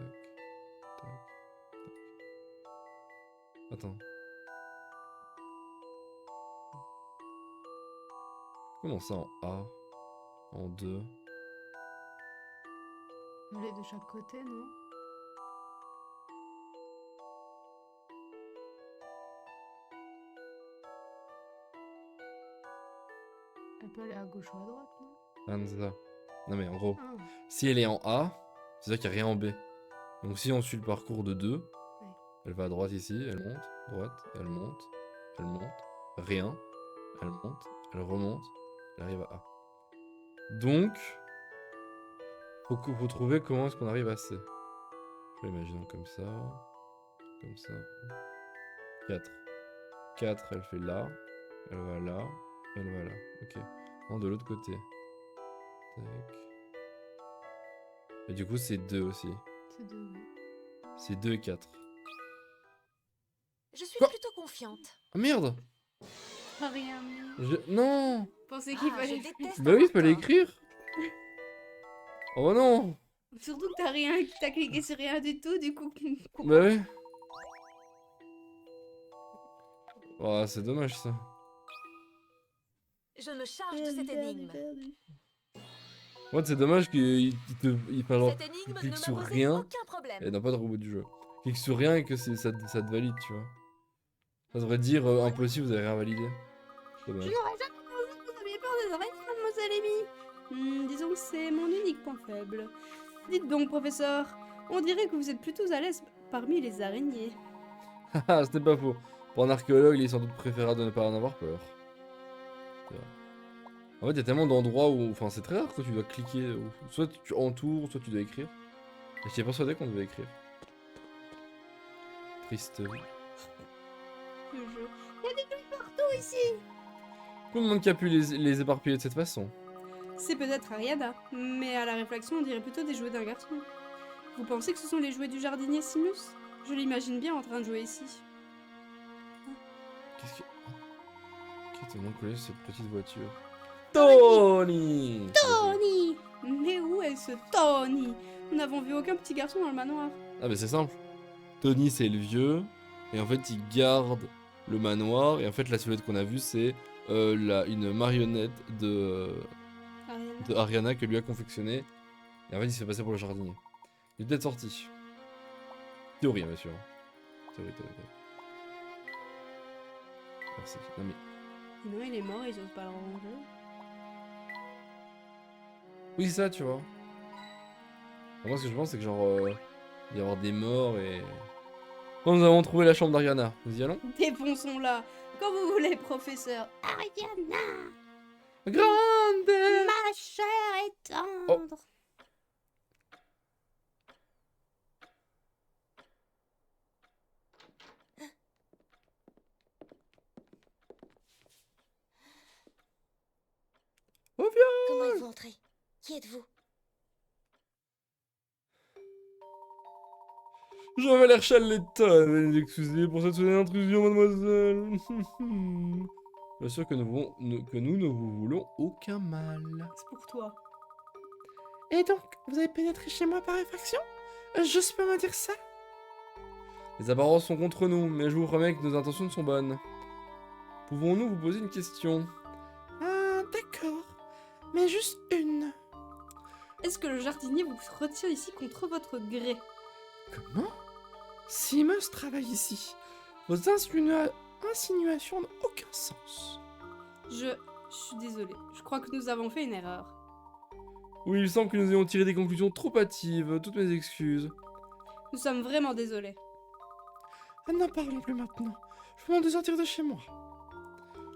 tac. Attends. Comment ça en A? En 2? Elle est de chaque côté, non? Elle peut aller à gauche ou à droite, non? Ah non, c'est ça. Non mais en gros, Ah. si elle est en A, c'est-à-dire qu'il n'y a rien en B. Donc si on suit le parcours de 2, Elle va à droite ici, elle monte, droite, elle monte, rien, elle monte, elle remonte, elle arrive à A. Donc, faut trouver comment est-ce qu'on arrive à C. Je l'imagine comme ça, 4. 4, elle fait là, elle va là, elle va là. Ok. Non, de l'autre côté. Tac. Et du coup, c'est 2 aussi. C'est 2, oui. C'est 2 et 4. Je suis Quoi plutôt confiante. Ah merde! Ah, rien. Non! Pensez qu'il Ah, fallait... je déteste Bah oui, il avoir fallait tort. écrire! Oh non! Surtout que t'as rien, t'as cliqué sur rien du tout, du coup... Bah ouais! Oh, c'est dommage ça. Je me charge de cette énigme. En fait, c'est dommage qu'il enfin, genre, Cette énigme il ne clique m'a sur posé rien aucun problème. et n'a pas de robot du jeu. Clique sur rien et que ça te valide, tu vois. Ça devrait dire impossible, vous avez rien validé. Je Dommage. n'aurais jamais pensé que vous aviez peur des araignées, mademoiselle Amy. Disons que c'est mon unique point faible. Dites donc, professeur, on dirait que vous êtes plutôt à l'aise parmi les araignées. Haha, c'était pas faux. Pour un archéologue, il est sans doute préférable de ne pas en avoir peur. C'est vrai. En fait, il y a tellement d'endroits où. Enfin, c'est très rare que tu dois cliquer. Soit tu entoures, soit tu dois écrire. Et j'étais persuadé qu'on devait écrire. Triste vie. Ce jeu. Il y a des bulles partout ici. Tout le monde qui a pu les éparpiller de cette façon. C'est peut-être Ariana, mais à la réflexion, on dirait plutôt des jouets d'un garçon. Vous pensez que ce sont les jouets du jardinier Simus? Je l'imagine bien en train de jouer ici. Qu'est-ce que. Qui est tellement collé sur cette petite voiture? Tony! Tony! Mais où est ce Tony? Nous n'avons vu aucun petit garçon dans le manoir. Ah bah c'est simple. Tony c'est le vieux. Et en fait il garde le manoir. Et en fait la silhouette qu'on a vue c'est une marionnette Ariana. de Ariana que lui a confectionné. Et en fait il se fait passer pour le jardinier. Il est peut-être sorti. Théorie hein, bien sûr. Théorie. Merci. Non mais. Non, il est mort, ils osent pas le ranger. Oui c'est ça tu vois. Moi ce que je pense c'est que genre il va y avoir des morts et. Bon, nous avons trouvé la chambre d'Ariana. Nous y allons? Défonçons-la! Quand vous voulez, professeur. Ariana! Grande! Ma chair est tendre! Oh viens! Comment êtes-vous entré? Qui êtes-vous? J'avais l'air l'état, veuillez excuser pour cette soudaine intrusion, mademoiselle. Bien sûr que nous ne vous voulons aucun mal. C'est pour toi. Et donc, vous avez pénétré chez moi par effraction? J'ose pas me dire ça? Les apparences sont contre nous, mais je vous promets que nos intentions sont bonnes. Pouvons-nous vous poser une question? Ah, d'accord. Mais juste une. Est-ce que le jardinier vous retient ici contre votre gré? Comment? Simus travaille ici. Vos insinuations n'ont aucun sens. Je suis désolée. Je crois que nous avons fait une erreur. Oui, il semble que nous ayons tiré des conclusions trop hâtives. Toutes mes excuses. Nous sommes vraiment désolés. N'en parlons plus maintenant. Je vous demande de sortir de chez moi.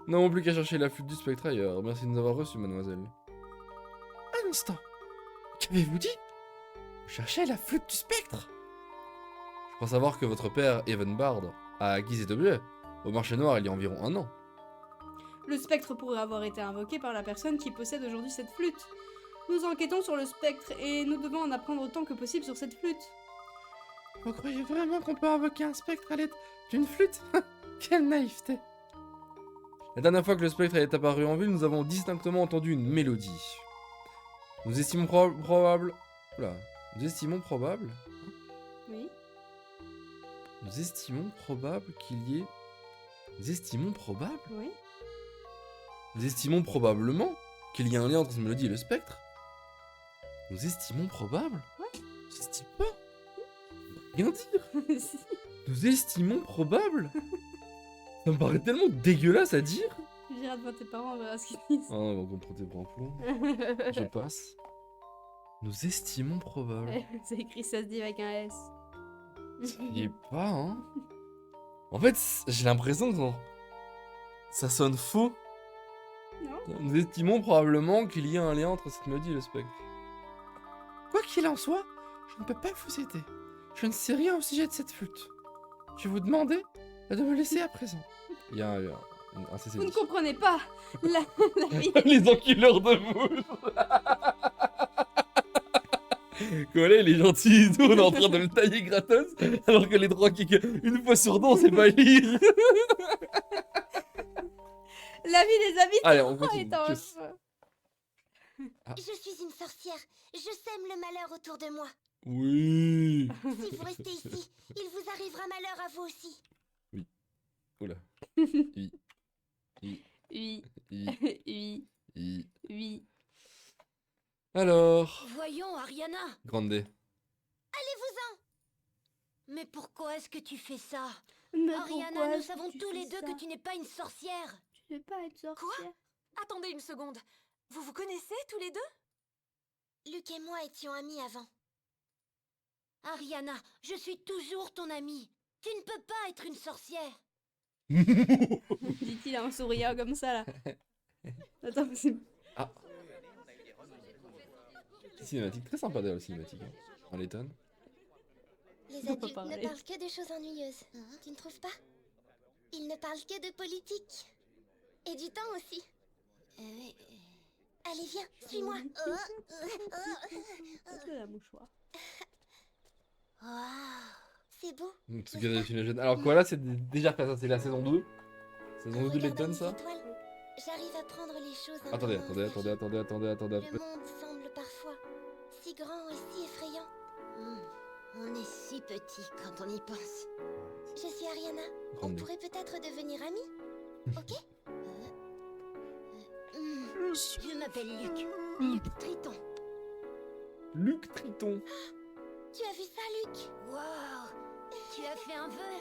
Nous n'avons plus qu'à chercher la flûte du spectre ailleurs. Merci de nous avoir reçus, mademoiselle. Un instant. Qu'avez-vous dit? Vous cherchez la flûte du spectre? Je crois savoir que votre père, Evan Bard, a acquis cet objet au marché noir il y a environ 1 an. Le spectre pourrait avoir été invoqué par la personne qui possède aujourd'hui cette flûte. Nous enquêtons sur le spectre et nous devons en apprendre autant que possible sur cette flûte. Vous croyez vraiment qu'on peut invoquer un spectre à l'aide d'une flûte? Quelle naïveté! La dernière fois que le spectre est apparu en ville, nous avons distinctement entendu une mélodie. Nous estimons probable... Oula. Nous estimons probable... Oui. Nous estimons probable qu'il y ait... Nous estimons probable? Oui. Nous estimons probablement qu'il y a un lien entre cette mélodie et le spectre? Nous estimons probable? Ouais. J'estime pas. Rien dire. Si. Nous estimons probable? Ça me paraît tellement dégueulasse à dire. Tu diras devant tes parents, on verra ce qu'ils disent. Ah non, on va comprendre tes bras plomb. Je passe. Nous estimons probable. C'est écrit, ça se dit avec un S. Ça y est pas, hein. En fait, j'ai l'impression que ça sonne faux. Non. Nous estimons probablement qu'il y a un lien entre cette mélodie et le spectre. Quoi qu'il en soit, je ne peux pas vous aider. Je ne sais rien au sujet de cette flûte. Je vais vous demander de me laisser à présent. Il y a un CC10. Vous ne comprenez pas. La vie. Les enculeurs de mouches. Quoi là, il est gentil et tout, on est en train de le tailler gratos, alors que les trois qui, une fois sur deux, on sait pas lire. La vie des habitants Allez, on continue. est en Tchuss. feu. Je suis une sorcière. Je sème le malheur autour de moi. Oui. Si vous restez ici, il vous arrivera malheur à vous aussi. Oula. I. I. Oui, I. oui, I. oui. Alors. Voyons, Ariana. Grande. Allez-vous-en. Mais pourquoi est-ce que tu fais ça? Mais Ariana, pourquoi nous est-ce que savons tu tous fais les deux ça? que tu n'es pas une sorcière. Tu veux pas être sorcière? Attendez une seconde. Vous vous connaissez tous les deux? Luc et moi étions amis avant. Ariana, je suis toujours ton amie. Tu ne peux pas être une sorcière. Dit-il en souriant comme ça là. Attends, c'est... Cinématique, très sympa d'ailleurs, le cinématique. Hein. On l'étonne. Les On peut adultes parler. ne parlent que de choses ennuyeuses. Tu ne trouves pas? Ils ne parlent que de politique. Et du temps aussi. Allez, viens, suis-moi. Est-ce que la mouchoir? Waouh, c'est beau. Tsuga une jeune. Alors quoi là, c'est déjà fait ça, c'est la saison 2. Saison 2 de Regarde l'étonne les ça. étoiles. J'arrive à prendre les choses un Attendez, peu attendez. Le monde semble parfois si grand et si effrayant. On est si petit quand on y pense. Je suis Ariana. On Grande. pourrait peut-être devenir amis. Ok? Je m'appelle Luc. Luc Triton. Luc Triton. Tu as vu ça, Luc? Waouh! Tu as fait un vœu?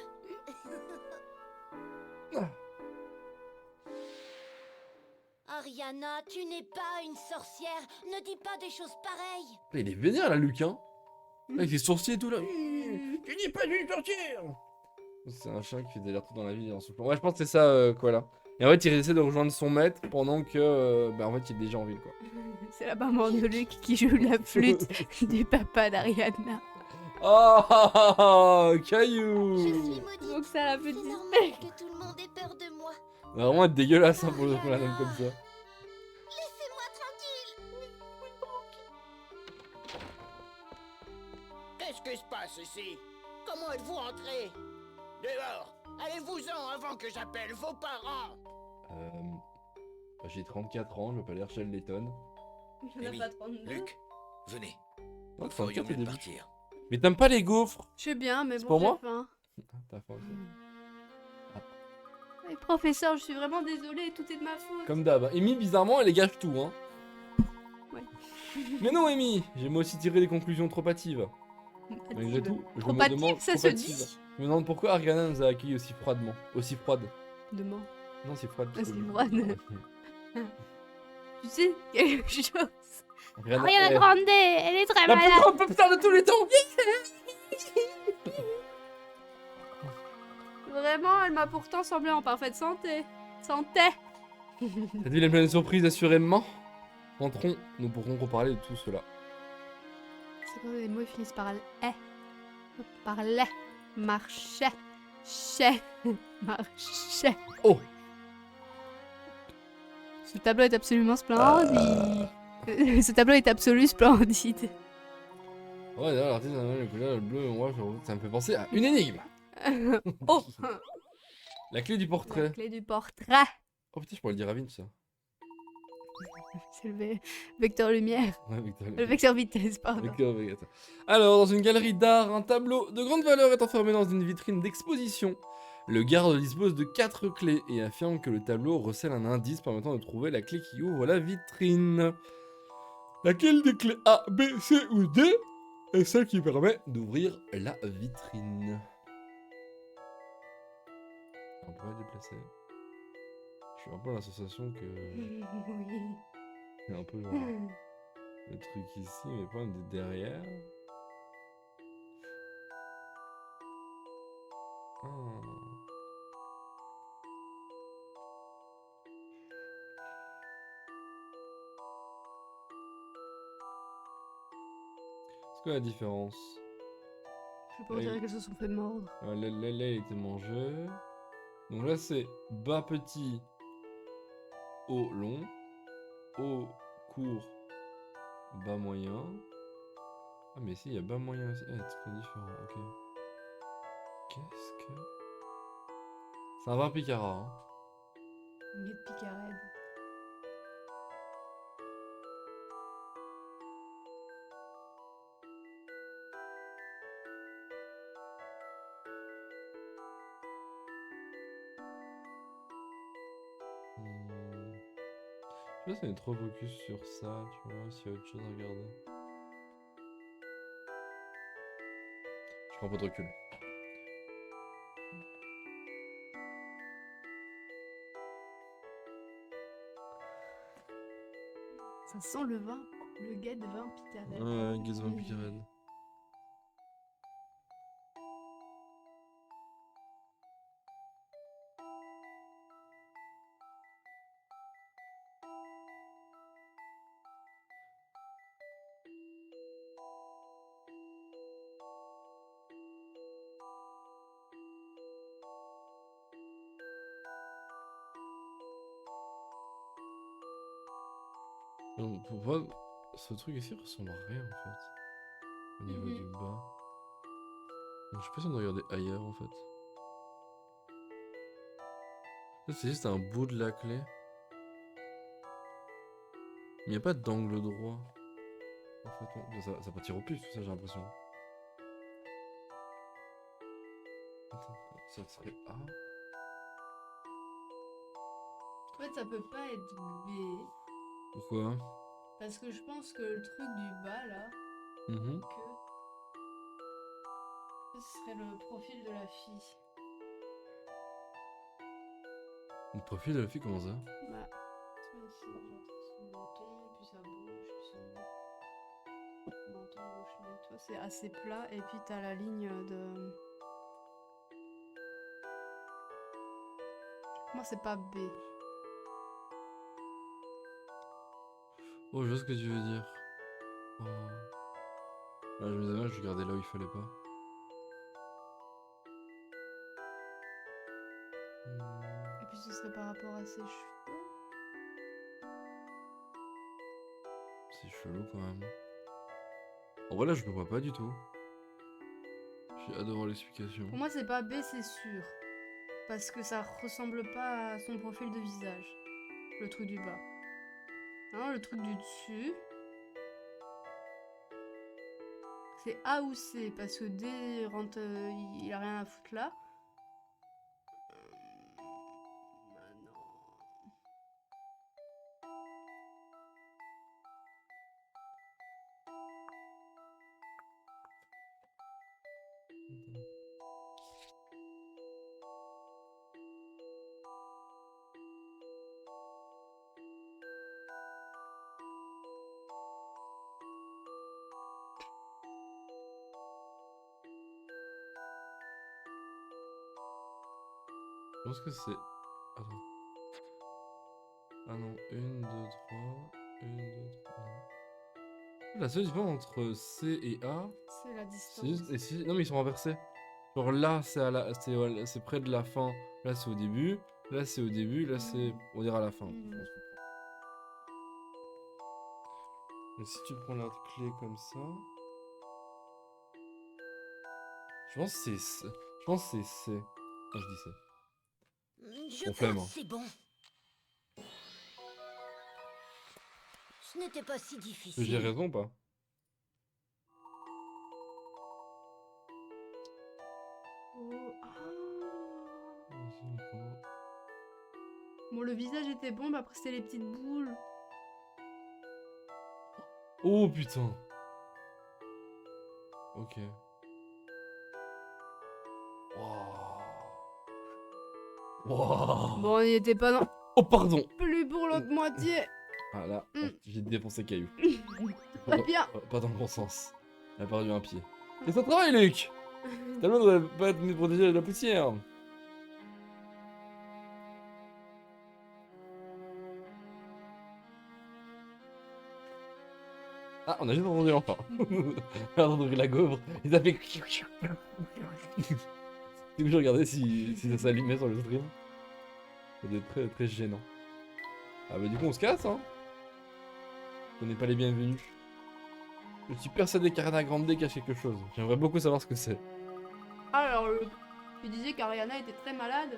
Ariana, tu n'es pas une sorcière. Ne dis pas des choses pareilles. Il est vénère là, Luc, hein. Là, avec ses sourcils et tout là. Tu n'es pas une sorcière. C'est un chien qui fait des allers-retours dans la vie en soufflant. Ouais, je pense que c'est ça, quoi là. Et en fait, il essaie de rejoindre son maître pendant que, bah, en fait, il est déjà en ville, quoi. C'est la maman de Luc qui joue la flûte du papa d'Ariana. Oh, Je caillou. suis maudite. Donc ça la C'est petite normal que tout le monde ait peur de moi. On va vraiment être dégueulasse hein, pour le coup, la nomme comme ça. Laissez-moi tranquille. Qu'est-ce qui se passe ici? Comment êtes-vous entrés? Dehors! Allez-vous-en avant que j'appelle vos parents! Bah, j'ai 34 ans, je m'appelle Herschel Letton. Il n'y en Amy, a pas 32. Luc, venez. Oh, Nous ferions 34 mieux au de début. partir. Mais t'aimes pas les gaufres? Je sais bien, mais C'est bon, pour j'ai moi faim. T'as faim aussi. Ouais, professeur, je suis vraiment désolée, tout est de ma faute. Comme d'hab. hein. Amy, bizarrement, elle gâche tout, hein. Ouais. Mais non, Amy, j'ai moi aussi tiré des conclusions trop hâtives. Malgré tout, je Trop me hâtive, demande... ça trop se hâtive. dit. Je me demande pourquoi Ariana nous a accueillis aussi froidement. Aussi froide. Demain. Non, c'est froide. Ah, c'est que- froide. Tu sais, quelque chose. Ariana, Ariana Grande, elle est très la plus malade. grande popstar de tous les temps. Vraiment, elle m'a pourtant semblé en parfaite santé. Santé. Cette ville est pleine de surprises, assurément. Entrons, nous pourrons reparler de tout cela. C'est quand les mots finissent par l. Par l. Marché. Ché. Marché. Oh. Ce tableau est absolument splendide. Ce tableau est absolu splendide. Ouais, d'ailleurs, l'artiste a le couleur, le bleu, moi, ça me fait penser à une énigme. Oh. La clé du La portrait. clé du portrait. Oh putain, je pourrais le dire à Vince, ça. C'est le vecteur lumière. Ouais, Victor. Le vecteur vitesse, pardon. Victor Vegeta. Alors, dans une galerie d'art, un tableau de grande valeur est enfermé dans une vitrine d'exposition. Le garde dispose de 4 clés et affirme que le tableau recèle un indice permettant de trouver la clé qui ouvre la vitrine. Laquelle des clés A, B, C ou D est celle qui permet d'ouvrir la vitrine? On pourrait déplacer. Je suis un peu l'association que... Oui. C'est un peu genre... Le truc ici, mais pas derrière. Ah. C'est quoi la différence? Je sais pas, on dirait qu'elles se sont fait mordre. Là, il était mangé. Donc là, c'est bas petit, haut long, haut court, bas moyen. Ah, mais si, il y a bas moyen aussi. Ah, c'est différent, ok. Qu'est-ce que. C'est un vin Picara, hein. Une guette picarade. Je sais pas si on est trop focus sur ça, tu vois, s'il y a autre chose à regarder. Je prends un peu de recul. Ça sent le vin, le guet de vin picarade. Ouais, Gazon Picarade. Non, pour moi, ce truc ici ressemble à rien en fait. Au niveau du bas. Donc, je sais pas si on doit regarder ailleurs en fait. Ça, c'est juste un bout de la clé. Il n'y a pas d'angle droit. En fait, non. Ça peut tirer au plus, tout ça, j'ai l'impression. Attends, ça serait A. En fait, ça peut pas être B. Pourquoi? Parce que je pense que le truc du bas là, Mhm. ce serait le profil de la fille. Le profil de la fille, comment ça? Bah, tu vois ici, genre son menton, puis sa bouche, puis son menton, bouche, nez. Tu vois, c'est assez plat, et puis t'as la ligne de. Moi, c'est pas B. Oh, je vois ce que tu veux dire. Oh. Là, je me disais, je regardais là où il fallait pas. Et puis ce serait par rapport à ses cheveux. C'est chelou quand même. En vrai, là, je le vois pas du tout. J'ai hâte de voir l'explication. Pour moi, c'est pas B, c'est sûr. Parce que ça ressemble pas à son profil de visage. Le truc du bas. Hein, le truc du dessus. C'est A ou C, parce que D rentre, il a rien à foutre là. Bah non. Je pense que c'est. Attends. Ah non, 1, 2, 3. 1, 2, 3. La seule différence entre C et A, C'est la c'est juste. distance. Non, mais ils sont renversés. Genre là, c'est à la... c'est près de la fin. Là, c'est au début. Là, c'est au début. Là, c'est. On dirait à la fin. Mhm. On se comprend. Mais si tu prends la clé comme ça. Je pense que c'est C. Je pense que c'est C. Ah, je dis C. Je On flemme, pense hein. c'est bon. Ce n'était pas si difficile. J'ai raison ou pas? Oh, ah. Bon, le visage était bon, mais après c'était les petites boules. Oh putain. Ok. Wow. Bon, on n'y était pas non Oh pardon. plus pour l'autre moitié. Ah là, j'ai défoncé caillou. Très bien. Pas dans le bon sens. Elle a perdu un pied. Et ça travaille, Luc. Tellement devrait pas être protégé de la poussière. Ah, on a juste entendu l'enfant. On a entendu la gaufre. Il a fait. Tu peux regarder si ça s'allumait sur le stream. Ça doit être très, très gênant. Ah bah du coup on se casse hein. On n'est pas les bienvenus. Je suis persuadé qu'Ariana Grande cache quelque chose. J'aimerais beaucoup savoir ce que c'est. Alors, tu disais qu'Ariana était très malade.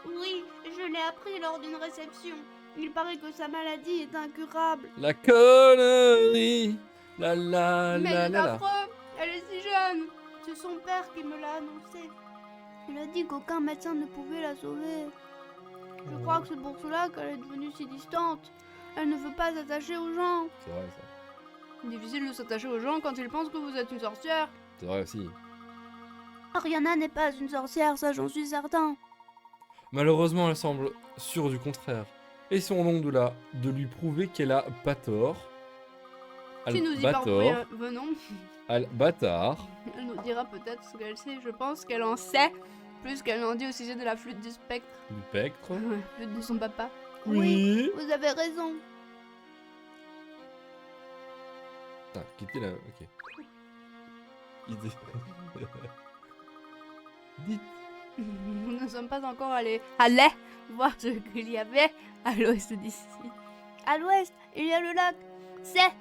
Oui, je l'ai appris lors d'une réception. Il paraît que sa maladie est incurable. La connerie. La la Mais la c'est la la. affreux. Elle est si jeune. C'est son père qui me l'a annoncé. Il a dit qu'aucun médecin ne pouvait la sauver. Je crois que c'est pour cela qu'elle est devenue si distante. Elle ne veut pas s'attacher aux gens. C'est vrai ça. Difficile de s'attacher aux gens quand ils pensent que vous êtes une sorcière. C'est vrai aussi. Ariana n'est pas une sorcière, ça j'en suis certain. Malheureusement elle semble sûre du contraire. Essayons donc de lui prouver qu'elle a pas tort. Tu nous y Pas tort. venons. Bâtard. Elle nous dira peut-être ce qu'elle sait. Je pense qu'elle en sait plus qu'elle n'en dit au sujet de la flûte du spectre. Du spectre. La flûte de son papa. Oui. Vous avez raison. Putain, quittez la. Ok. Idée. Dites. Nous ne sommes pas encore allés voir ce qu'il y avait à l'ouest d'ici. À l'ouest, il y a le lac. C'est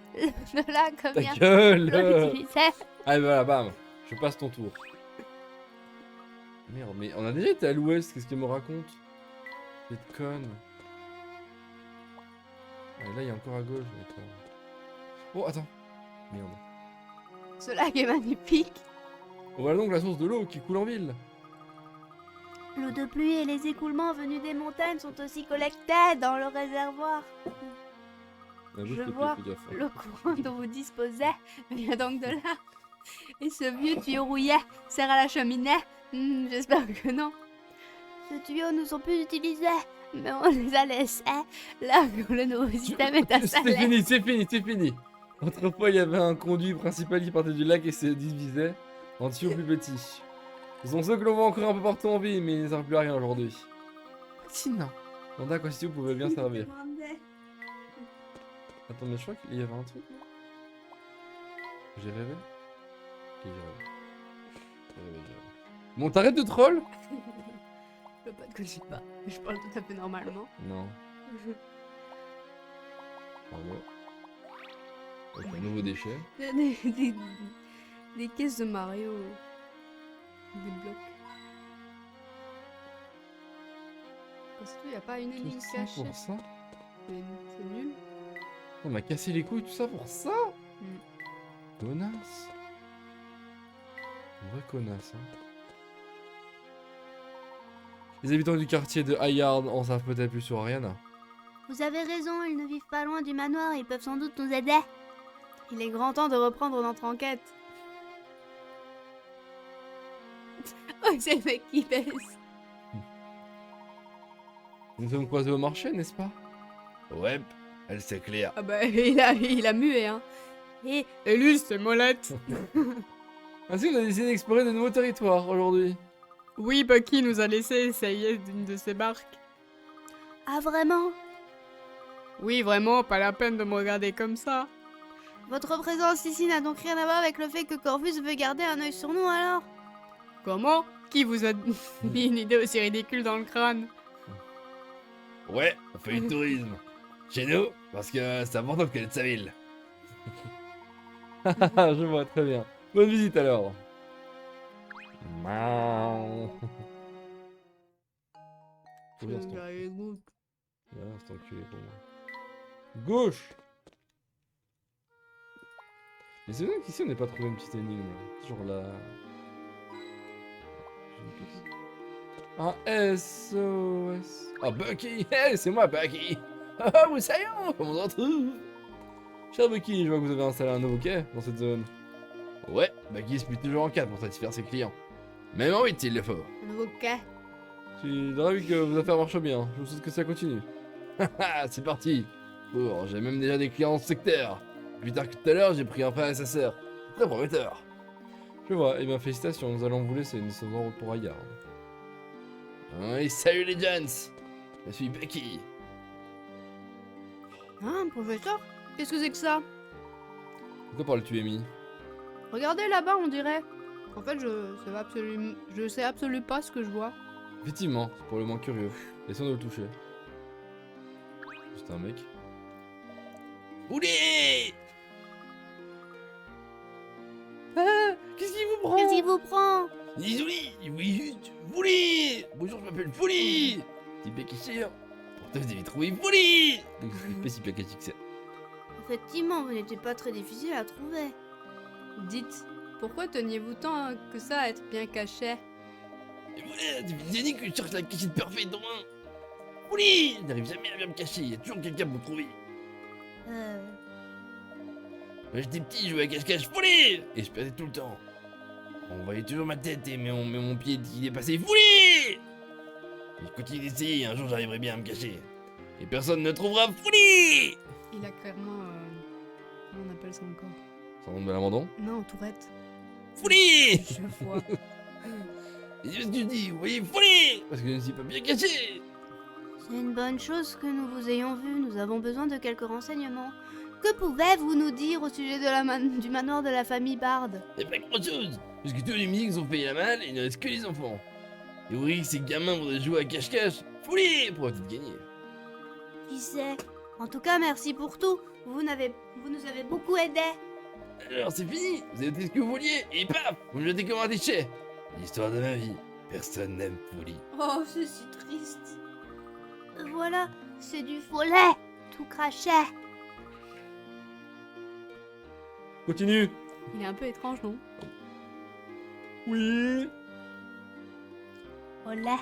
le lac Ta vient gueule. l'utiliser. Allez voilà, bam. Je passe ton tour. Merde, mais on a déjà été à l'ouest, qu'est-ce qu'elle me raconte? Cette conne. Ah, là, il y a encore à gauche, d'accord. Oh, attends. Merde. Ce lac est magnifique. Voilà donc la source de l'eau qui coule en ville. L'eau de pluie et les écoulements venus des montagnes sont aussi collectés dans le réservoir. Ah, Je fais vois gaffe, hein. le courant dont vous disposez vient donc de là. Et ce vieux tuyau rouillé sert à la cheminée. J'espère que non. Ce tuyau ne sont plus utilisés. Mais on les a laissés là où le nouveau système est C'est installé. fini, c'est fini, c'est fini. Autrefois, il y avait un conduit principal qui partait du lac et se divisait en tuyaux plus petits. Ce sont ceux que l'on voit encore un peu partout en ville, mais ils ne servent plus à rien aujourd'hui. Sinon, Wanda Costume pouvait bien servir. Attends, mais je crois qu'il y avait un truc, non? J'ai rêvé? Ok, j'ai rêvé. J'ai rêvé, j'ai rêvé. Bon, t'arrêtes de troll? Je peux pas te connais pas. Je parle tout à fait normalement. Non. Bravo. Ok, un nouveau déchet. Des caisses de Mario. Des blocs. Parce qu'il n'y a pas une Tout énigme ça cachée. pour ça? Mais c'est nul. On m'a cassé les couilles, tout ça pour ça? Connasse. Une vraie connasse, hein. Les habitants du quartier de Hayard en savent peut-être plus sur Ariana. Vous avez raison, ils ne vivent pas loin du manoir, ils peuvent sans doute nous aider. Il est grand temps de reprendre notre enquête. Oh, c'est le mec qui baisse. Nous sommes croisés au marché, n'est-ce pas? Ouais, elle s'éclaire. Ah bah, il a mué, hein. Et lui, c'est molette. Ainsi, vous avez décidé d'explorer de nouveaux territoires aujourd'hui. Oui, Bucky nous a laissé essayer d'une de ses barques. Ah vraiment? Oui, vraiment, pas la peine de me regarder comme ça. Votre présence ici n'a donc rien à voir avec le fait que Corvus veut garder un œil sur nous alors? Comment? Qui vous a mis une idée aussi ridicule dans le crâne? Ouais, on fait du tourisme. Chez nous, parce que c'est important de connaître sa ville. Je vois, très bien. Bonne visite alors. Miaou. Faut bien cet enculé. Voilà, cet enculé pour moi. Gauche. Mais c'est vrai qu'ici on n'est pas trouvé une petite énigme. Genre là. Un SOS. Ah, Bucky! Hey, c'est moi, Bucky! Ah, vous savez, comment on se retrouve? Cher Bucky, je vois que vous avez installé un nouveau quai dans cette zone. Ouais, Bucky se plie toujours en 4 pour satisfaire ses clients. Même en 8 s'il le faut. Ok. Je suis ravi que vos affaires marchent bien. Je vous souhaite que ça continue. Haha, c'est parti. Bon, j'ai même déjà des clients dans ce secteur. Plus tard que tout à l'heure, j'ai pris un frère et sa sœur. Très prometteur. Je vois, et bien félicitations, nous allons vous laisser, nous sommes en route pour Agar. Oui, salut les Jones. Je suis Becky. Hein, professeur? Qu'est-ce que c'est que ça? Pourquoi parles-tu, Amy? Regardez là-bas, on dirait. En fait, je sais absolument pas ce que je vois. Effectivement, c'est pour le moins curieux. Essayons de le toucher. C'est un mec. Oulé! Ah, qu'est-ce qui vous prend? Qu'est-ce qui vous prend? Désolé, oui, juste Fouli! Bonjour, je m'appelle Fouli! C'est Becky Cher. Pourtant, vous avez trouvé Fouli! Donc, je suis pas si plaquatique que ça. Effectivement, vous n'étiez pas très difficile à trouver. Dites, pourquoi teniez-vous tant que ça à être bien caché? Et voilà, depuis des années que je cherche la cachette parfaite dans un. Fouli! Je n'arrive jamais à bien me cacher, il y a toujours quelqu'un pour me trouver. Quand j'étais petit, je jouais à cache-cache Fouli! Et je perdais tout le temps. On voyait toujours ma tête et mon pied qui dépassait Fouli! Et je continue d'essayer, un jour j'arriverai bien à me cacher. Et personne ne trouvera Fouli! Il a clairement... Comment on appelle ça encore? Sans nom de l'abandon? Non, Tourette. Fouli! Je vois. Et c'est ce que je dis, vous voyez Fouli! Parce que je ne suis pas bien caché! C'est une bonne chose que nous vous ayons vu. Nous avons besoin de quelques renseignements. Que pouvez-vous nous dire au sujet de du manoir de la famille Bard? Y'a pas grand chose! Puisque tous les musiques ont payé la malle et il ne reste que les enfants. Et vous voyez que ces gamins voudraient jouer à cache-cache? Fouli! Pour peut-être gagner. Qui sait? En tout cas, merci pour tout. Vous nous avez beaucoup aidés. Alors c'est fini! Vous avez fait ce que vous vouliez et paf! Vous me jetez comme un déchet! L'histoire de ma vie. Personne n'aime Fouli. Oh, c'est si triste. Voilà, c'est du faux lait. Tout crachait. Continue! Il est un peu étrange, non? Oui! Au lait.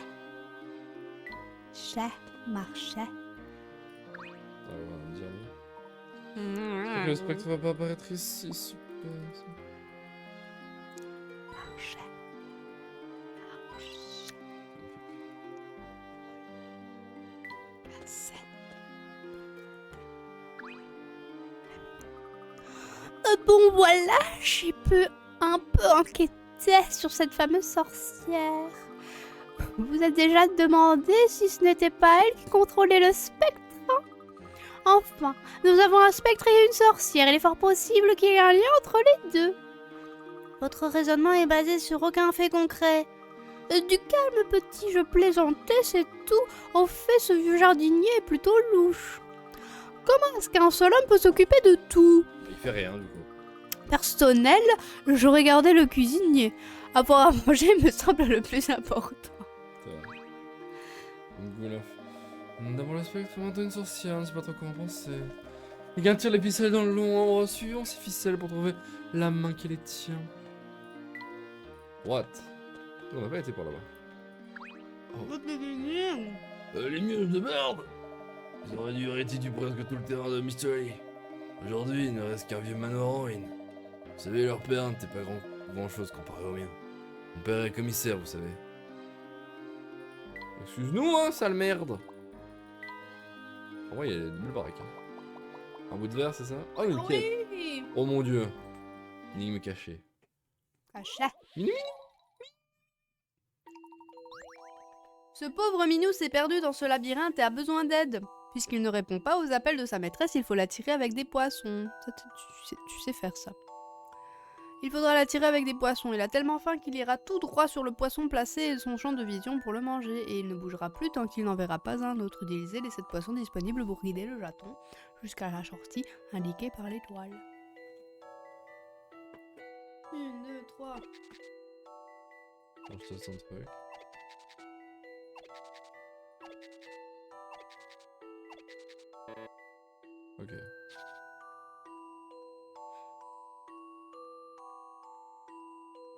Chat marchait. Ah ouais, on va dire lui. Le spectre va pas apparaître ici, super. Marchait. Bon voilà, j'ai pu un peu enquêter sur cette fameuse sorcière. Vous vous êtes déjà demandé si ce n'était pas elle qui contrôlait le spectre? Enfin, nous avons un spectre et une sorcière. Il est fort possible qu'il y ait un lien entre les deux. Votre raisonnement est basé sur aucun fait concret. Du calme, petit, je plaisantais, c'est tout. Au fait, ce vieux jardinier est plutôt louche. Comment est-ce qu'un seul homme peut s'occuper de tout? Il fait rien du coup. Personnel, j'aurais gardé le cuisinier. Avoir à manger me semble le plus important. C'est vrai. Donc voilà. D'abord le spectre, maintenant une sorcière, je sais pas trop comment penser. Quelqu'un tire les ficelles dans le long endroit suivant ces ficelles pour trouver la main qui les tient. What? On n'a pas été par là-bas. Les mioches de merde! Ils auraient dû restituer presque tout le terrain de Mystery. Aujourd'hui, il ne reste qu'un vieux manoir en ruine. Vous savez, leur père n'était pas grand-chose comparé au mien. Mon père est commissaire, vous savez. Excuse-nous, hein, sale merde! En vrai, il y a des belles baraques. Hein. Un bout de verre, c'est ça? Oh, une quête! Oui. Oh mon dieu! Énigme cachée. Cachet. Ce pauvre Minou s'est perdu dans ce labyrinthe et a besoin d'aide. Puisqu'il ne répond pas aux appels de sa maîtresse, il faut l'attirer avec des poissons. Ça, tu sais faire ça. Il faudra l'attirer avec des poissons. Il a tellement faim qu'il ira tout droit sur le poisson placé et son champ de vision pour le manger. Et il ne bougera plus tant qu'il n'en verra pas un autre. Utilisez les 7 poissons disponibles pour guider le jaton jusqu'à la sortie indiquée par l'étoile. 1, 2, 3. Je te sens un truc. Ok.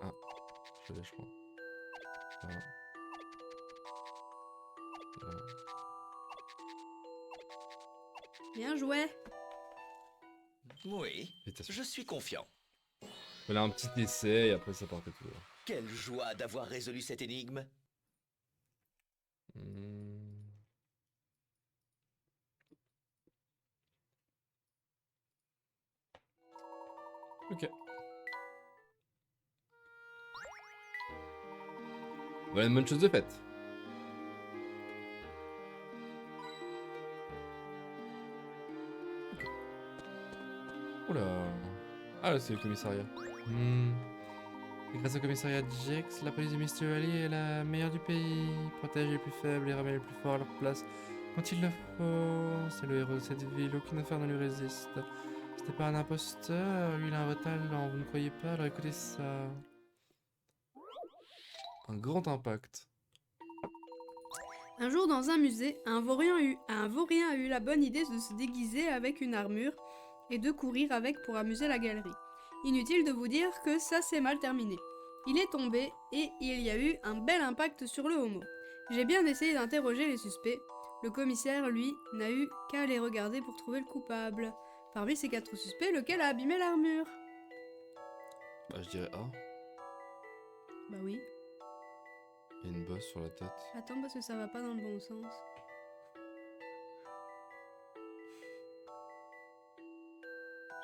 Ah, je l'ai, je crois. Là. Là. Bien joué. Oui, Félicitations. je suis confiant. Voilà un petit essai et après ça partait tout droit. Quelle joie d'avoir résolu cette énigme. Hmm. Ok. Voilà une bonne chose de faite. Ok. Oula. Ah là c'est le commissariat. Et grâce au commissariat Jex, la police de Mystery Alley est la meilleure du pays. Protège les plus faibles et ramène les plus forts à leur place quand il le faut. C'est le héros de cette ville, aucune affaire ne lui résiste. C'était pas un imposteur, lui il a un vrai talent, vous ne croyez pas? Alors écoutez ça. Un grand impact. Un jour, dans un musée, un vaurien a eu la bonne idée de se déguiser avec une armure et de courir avec pour amuser la galerie. Inutile de vous dire que ça s'est mal terminé. Il est tombé et il y a eu un bel impact sur le homo. J'ai bien essayé d'interroger les suspects. Le commissaire, lui, n'a eu qu'à les regarder pour trouver le coupable. Parmi ces 4 suspects, lequel a abîmé l'armure? Bah je dirais A. Bah oui. Il y a une bosse sur la tête. Attends, parce que ça va pas dans le bon sens.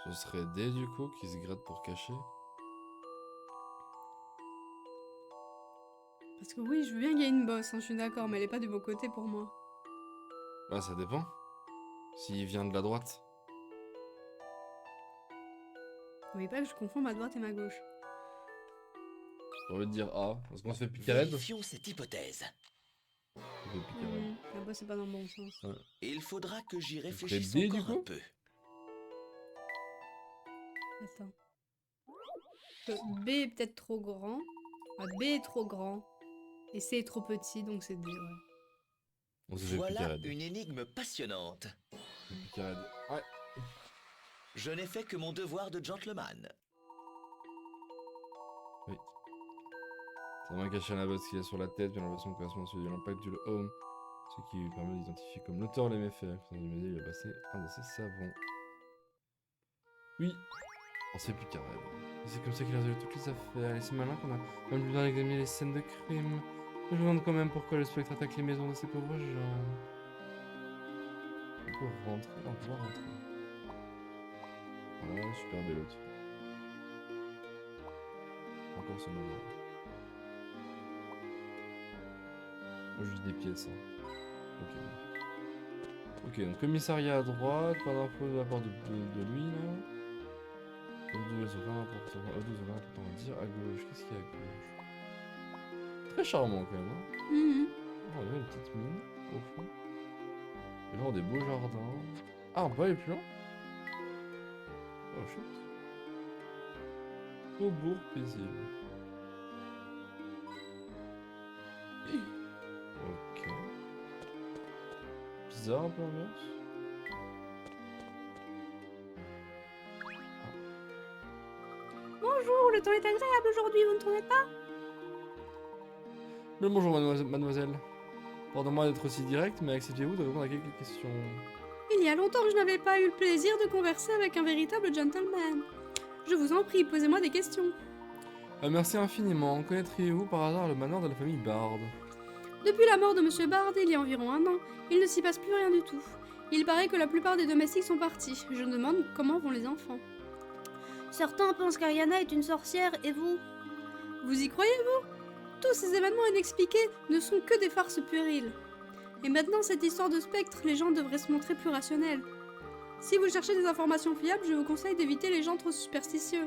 Ce serait D du coup qui se gratte pour cacher. Parce que oui, je veux bien qu'il y ait une bosse, hein, je suis d'accord, mais elle est pas du bon côté pour moi. Bah ça dépend. S'il vient de la droite. N'oubliez pas que je confonds ma droite et ma gauche. J'ai envie de dire A. Parce qu'on se fait piquer raide. Vérifions cette hypothèse. On se fait piquer raide. La bosse est pas dans le bon sens. Il faudra que j'y ferait réfléchisse D, du encore un coup peu. Attends. B est peut-être trop grand. Ah, B est trop grand. Et C est trop petit, donc c'est D, ouais. On se fait piquer Voilà raide. une énigme passionnante. On se fait piquer raide. Ouais. Je n'ai fait que mon devoir de gentleman. Sa main cachée la bosse qu'il a sur la tête, bien l'impression correspond à celui de l'impact du home. Ce qui lui permet d'identifier comme l'auteur les méfaits. Dans le musée, il a passé un de ses savons. Oui. On se fait piquer raide. Et c'est comme ça qu'il a résolu toutes les affaires. Et c'est malin qu'on a même besoin d'examiner les scènes de crime. Je me demande quand même pourquoi le spectre attaque les maisons de ces pauvres gens. On peut rentrer, on peut rentrer. Voilà, super belle autre. Encore ce moment. Moi, juste des pièces. Hein. Ok. Ok, donc commissariat à droite, pas d'infos de la part de lui là. O2, ils ont rien important à dire. À gauche, qu'est-ce qu'il y a à gauche? Très charmant quand même. Hein. Oh, on a une petite mine au fond. Et genre des beaux jardins. Ah, on peut aller plus loin? Oh chouette. Faubourg paisible. Ok. Bizarre un peu l'ambiance. Bonjour, le temps est agréable aujourd'hui, vous ne trouvez pas? Mais bonjour mademoiselle. Pardonnez-moi d'être aussi direct, mais acceptez-vous de répondre à quelques questions? Il y a longtemps que je n'avais pas eu le plaisir de converser avec un véritable gentleman. Je vous en prie, posez-moi des questions. Merci infiniment. Connaîtriez-vous par hasard le manoir de la famille Bard? Depuis la mort de Monsieur Bard, il y a environ 1 an, il ne s'y passe plus rien du tout. Il paraît que la plupart des domestiques sont partis. Je me demande comment vont les enfants. Certains pensent qu'Ariana est une sorcière, et vous? Vous y croyez, vous? Tous ces événements inexpliqués ne sont que des farces puériles. Et maintenant, cette histoire de spectre, les gens devraient se montrer plus rationnels. Si vous cherchez des informations fiables, je vous conseille d'éviter les gens trop superstitieux.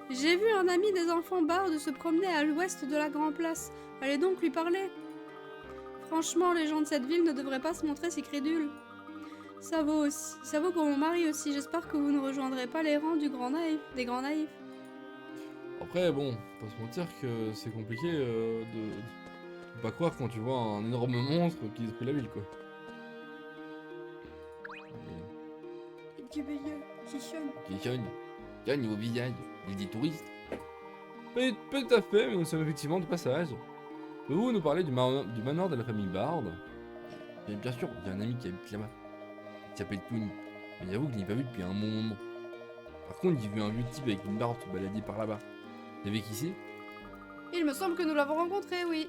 J'ai vu un ami des enfants Bard se promener à l'ouest de la Grand Place. Allez donc lui parler. Franchement, les gens de cette ville ne devraient pas se montrer si crédules. Ça vaut pour mon mari aussi. J'espère que vous ne rejoindrez pas les rangs des grands naïfs. Après, bon, faut pas se mentir que c'est compliqué de pas croire quand tu vois un énorme monstre qui détruit la ville, quoi. Qui cogne au visage, il dit touriste. Tout à fait, mais nous sommes effectivement de passage. Pouvez-vous nous parler du manoir de la famille Bard? Bien sûr, il y a un ami qui habite là-bas. Il s'appelle Tony. Mais j'avoue que je l'ai pas vu depuis un bon moment. Par contre, j'ai vu un vieux type avec une barbe se balader par là-bas. Vous savez qui c'est? Il me semble que nous l'avons rencontré, oui.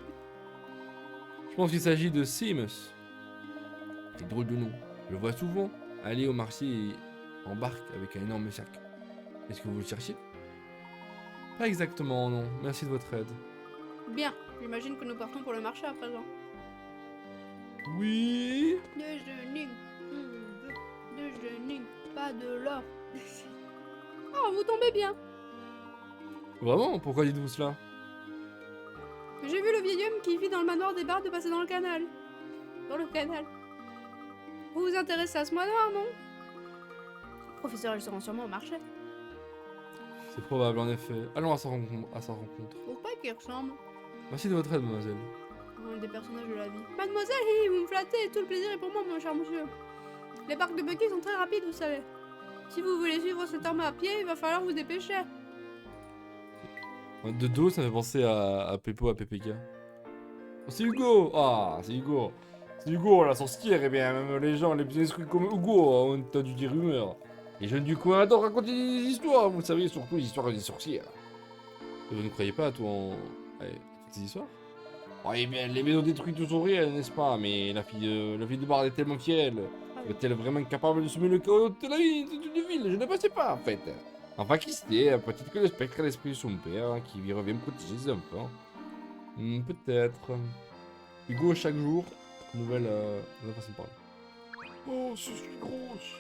Je pense qu'il s'agit de Seamus. C'est drôle de nom. Je le vois souvent aller au marché et en barque avec un énorme sac. Est-ce que vous le cherchez? Pas exactement, non. Merci de votre aide. Bien, j'imagine que nous partons pour le marché à présent. Oui. Déjeuner, déjeuner, pas de l'or. Oh, vous tombez bien. Vraiment? Pourquoi dites-vous cela? J'ai vu le vieil homme qui vit dans le manoir des bardes passer dans le canal. Dans le canal. Vous vous intéressez à ce manoir, non? Le professeur, ils seront sûrement au marché. C'est probable, en effet. Allons à sa rencontre. Faut pas qu'il ressemble. Merci de votre aide, mademoiselle. Des personnages de la vie. Mademoiselle, vous me flattez, tout le plaisir est pour moi, mon cher monsieur. Les parcs de Bucky sont très rapides, vous savez. Si vous voulez suivre cet homme à pied, il va falloir vous dépêcher. De dos, ça me fait penser à Peppo, à PPK. Oh, c'est Hugo! Ah, c'est Hugo! C'est Hugo, la sorcière, et bien, même les gens les plus instruits comme Hugo ont entendu des rumeurs. Les jeunes du coin adorent raconter des histoires, vous savez, surtout les histoires des sorcières. Et vous ne croyez pas à tout en... Allez, à toutes ces histoires? Oh, eh bien, les maisons détruites sont réelles, n'est-ce pas? Mais la fille de Bard est tellement fière. Est-elle vraiment capable de semer le chaos de la vie d'une ville? Je ne pensais pas, en fait. Enfin, qui sait, peut-être que le spectre est l'esprit de son père, qui lui revient protéger ses enfants. Peut-être. Hugo, chaque jour, nouvelle façon de parler. Oh, je suis grosse.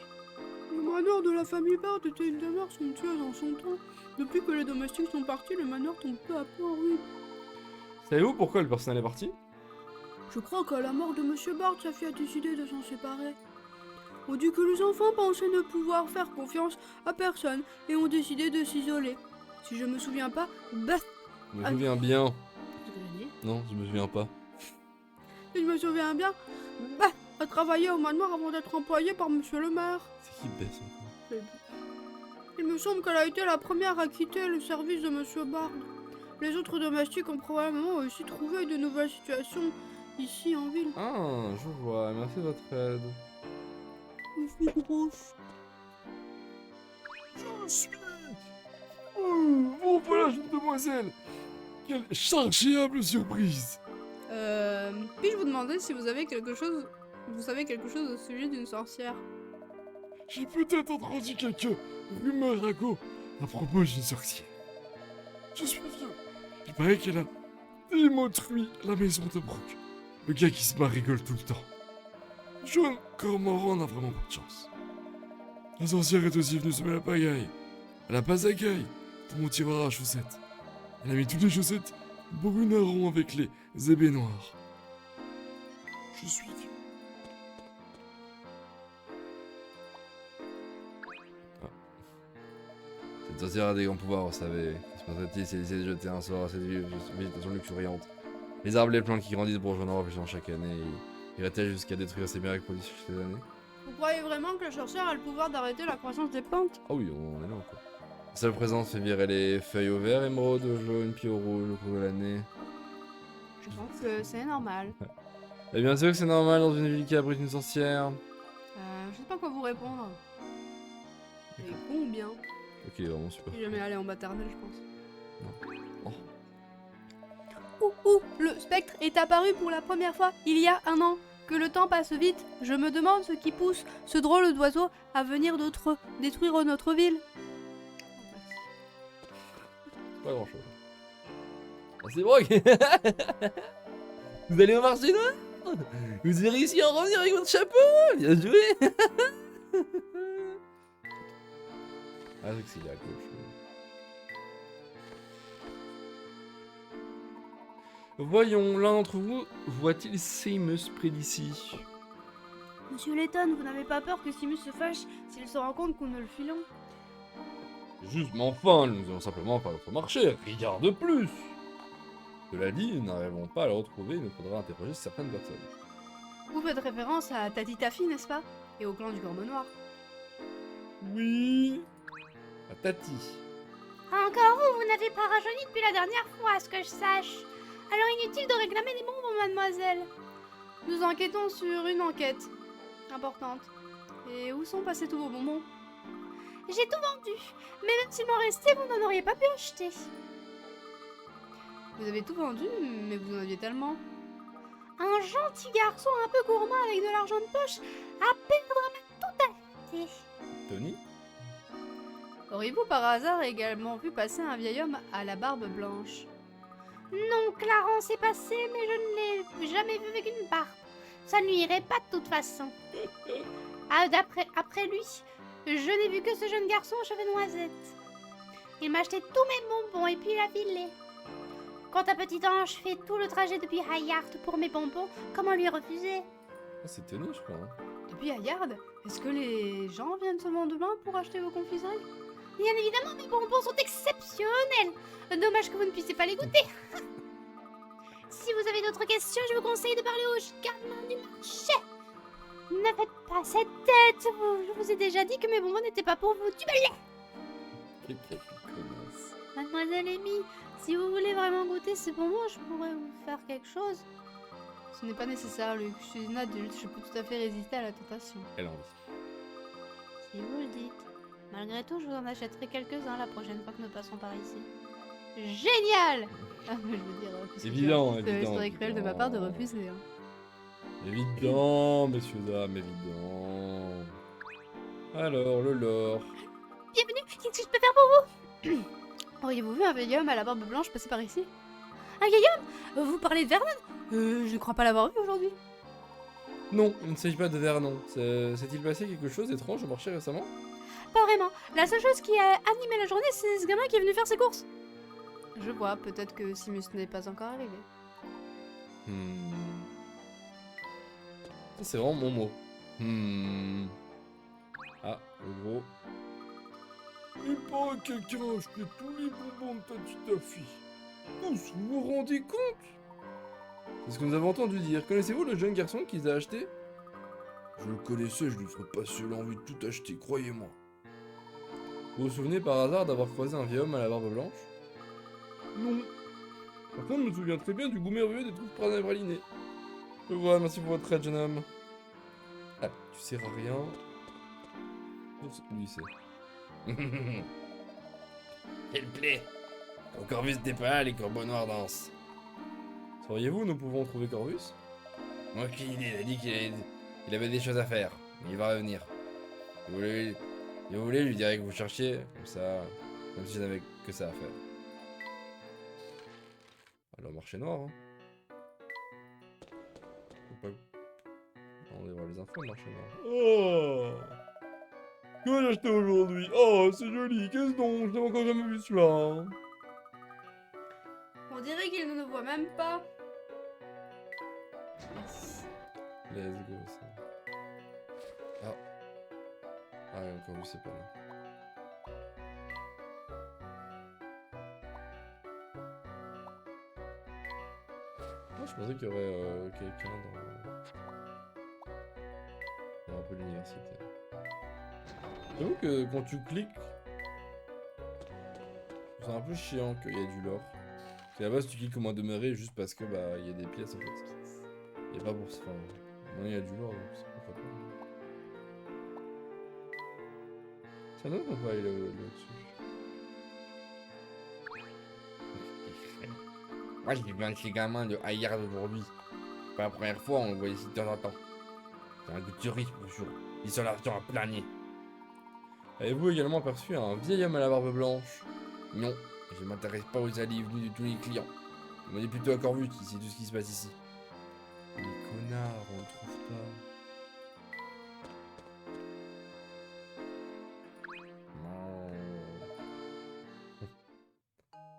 Le manoir de la famille Bard était une demeure somptueuse en son temps. Depuis que les domestiques sont partis, le manoir tombe peu à peu en ruine. Savez-vous pourquoi le personnel est parti? Je crois qu'à la mort de Monsieur Bard, sa fille a décidé de s'en séparer. On dit que les enfants pensaient ne pouvoir faire confiance à personne et ont décidé de s'isoler. Si je me souviens pas, bah... Je me souviens bien. C'est ce que j'ai dit. Non, je me souviens pas. Si je me souviens bien, bah... a travaillé au manoir avant d'être employée par Monsieur le maire. C'est qui baisse encore? Il me semble qu'elle a été la première à quitter le service de Monsieur Bard. Les autres domestiques ont probablement aussi trouvé de nouvelles situations ici en ville. Ah, je vois, merci de votre aide. Je suis grosse. Je suis... Oh, voilà, jeune demoiselle. Quelle chargeable surprise. Puis-je vous demander si vous avez quelque chose... Vous savez quelque chose au sujet d'une sorcière? J'ai peut-être entendu quelques rumeurs à propos d'une sorcière. Je suis vieux. Il paraît qu'elle a démotruit la maison de Brock. Le gars qui se bat rigole tout le temps. John Cormoran n'a vraiment pas de chance. La sorcière est aussi venue semer la pagaille. Elle a pas à gaille dans mon tiroir à chaussettes. Elle a mis toutes les chaussettes brunarons avec les ébets noirs. Je suis vieux. Cette sorcière a des grands pouvoirs, vous savez. Se passerait-il si elle essayait de jeter un sort à cette végétation luxuriante? Les arbres et les plantes qui grandissent bourgeonnant refléchant chaque année, irait-elle jusqu'à détruire ces miracles produits sur ces années? Vous croyez vraiment que la sorcière a le pouvoir d'arrêter la croissance des plantes? Ah oui, on est là quoi. La seule présence fait virer les feuilles au vert, émeraude, au jaune, puis au rouge au cours de l'année. Je pense que c'est normal. Et bien sûr que c'est normal dans une ville qui abrite une sorcière. Je sais pas quoi vous répondre. C'est con ou bien? Ok, vraiment super. Je suis jamais allé en maternelle, je pense. Oh. Le spectre est apparu pour la première fois il y a un an. Que le temps passe vite, je me demande ce qui pousse ce drôle d'oiseau à venir détruire notre ville. Pas grand chose. Ah, c'est Brock. Vous allez au marché noir? Vous avez réussi à en revenir avec votre chapeau? Bien joué. Ah, c'est que c'est à gauche. Voyons, l'un d'entre vous voit-il Seamus près d'ici? Monsieur Letton, vous n'avez pas peur que Simus se fâche s'il se rend compte qu'on ne le filons? Juste, mais enfin, nous allons simplement faire notre marché, rien de plus. Cela dit, nous n'arriverons pas à le retrouver, il nous faudra interroger certaines personnes. Vous faites référence à Tati Taffy, n'est-ce pas? Et au clan du Corbeau Noir. Oui. À Tati. Encore vous n'avez pas rajeuni depuis la dernière fois, à ce que je sache. Alors inutile de réclamer des bonbons, mademoiselle. Nous enquêtons sur une enquête importante. Et où sont passés tous vos bonbons? J'ai tout vendu, mais même s'il m'en restait, vous n'en auriez pas pu acheter. Vous avez tout vendu, mais vous en aviez tellement. Un gentil garçon un peu gourmand avec de l'argent de poche à perdre ma totalité. Tony? Auriez-vous par hasard également vu passer un vieil homme à la barbe blanche? Non, Clarence est passé, mais je ne l'ai jamais vu avec une barbe. Ça ne lui irait pas de toute façon. Ah, après lui, je n'ai vu que ce jeune garçon aux cheveux noisettes. Il m'a acheté tous mes bonbons et puis il a filé. Quand un petit ange fait tout le trajet depuis Hayard pour mes bonbons, comment lui refuser? Ah, c'est étonnant, je crois. Hein. Depuis Hayard, est-ce que les gens viennent seulement demain pour acheter vos confiseries? Bien évidemment, mes bonbons sont exceptionnels. Dommage que vous ne puissiez pas les goûter. Si vous avez d'autres questions, je vous conseille de parler au gardien du marché. Ne faites pas cette tête. Je vous ai déjà dit que mes bonbons n'étaient pas pour vous. Du balai. Quelle connasse. Mademoiselle Amy, si vous voulez vraiment goûter ces bonbons, je pourrais vous faire quelque chose. Ce n'est pas nécessaire, Luc. Je suis une adulte, je peux tout à fait résister à la tentation. Elle a envie. Si vous le dites. Malgré tout, je vous en achèterai quelques-uns la prochaine fois que nous passons par ici. Génial! Ah, mais je veux dire, parce que Évident, ce évident, serait cruel de ma part de refuser. Hein. Évident, messieurs, dames, évident. Alors, le lore. Bienvenue, qu'est-ce que je peux faire pour vous? Auriez-vous vu un vieil homme à la barbe blanche passer par ici? Un vieil homme? Vous parlez de Vernon? Je ne crois pas l'avoir vu aujourd'hui. Non, il ne s'agit pas de Vernon. S'est-il passé quelque chose d'étrange au marché récemment? Pas vraiment. La seule chose qui a animé la journée, c'est ce gamin qui est venu faire ses courses. Je vois, peut-être que Simus n'est pas encore arrivé. Ça, c'est vraiment mon mot. Ah, le gros. Il paraît que quelqu'un a acheté tous les bonbons de ta petite fille. Tous, vous vous rendez compte? C'est ce que nous avons entendu dire. Connaissez-vous le jeune garçon qui les a achetés? Je le connaissais, je lui ferais passer l'envie de tout acheter, croyez-moi. Vous vous souvenez par hasard d'avoir croisé un vieil homme à la barbe blanche? Non. Par contre, je me souviens très bien du goût merveilleux des trucs pralinés. Voilà, merci pour votre aide, jeune homme. Ah, tu sers à rien. Lui, c'est. Quelle plaie! Quand Corvus n'est pas là, les corbeaux noirs dansent. Sauriez-vous, nous pouvons trouver Corvus? Moi, aucune idée, il a dit qu'il avait des choses à faire. Mais il va revenir. Si vous voulez, je lui dirai que vous cherchiez, comme ça, même si je n'avais que ça à faire. Alors, marché noir, hein. Faut pas... On va voir les infos, marché noir. Oh! Que j'ai acheté aujourd'hui? Oh, c'est joli, qu'est-ce donc? Je n'avais encore jamais vu celui-là. On dirait qu'il ne nous voit même pas. Let's go, ça. Ah. Ah, ouais, encore lui, c'est pas là. Moi, je pensais qu'il y aurait quelqu'un dans un peu l'université. J'avoue que quand tu cliques, c'est un peu chiant qu'il y ait du lore. Parce qu'à la base, tu cliques comment demeurer juste parce que bah il y a des pièces en fait. Et pas pour ça. Enfin, maintenant il y a du lore, donc c'est pourquoi pas. Ça donne qu'on peut aller là-dessus. Moi j'ai vu un de ces gamins de Hayard aujourd'hui. C'est pas la première fois, on le voit ici de temps en temps. C'est un goût de cerise, bonjour. Ils sont l'argent à planer. Avez-vous également aperçu un vieil homme à la barbe blanche? Non, je ne m'intéresse pas aux allées et venues de tous les clients. On est plutôt à Corvus, c'est tout ce qui se passe ici. Les connards, on le trouve pas. Non.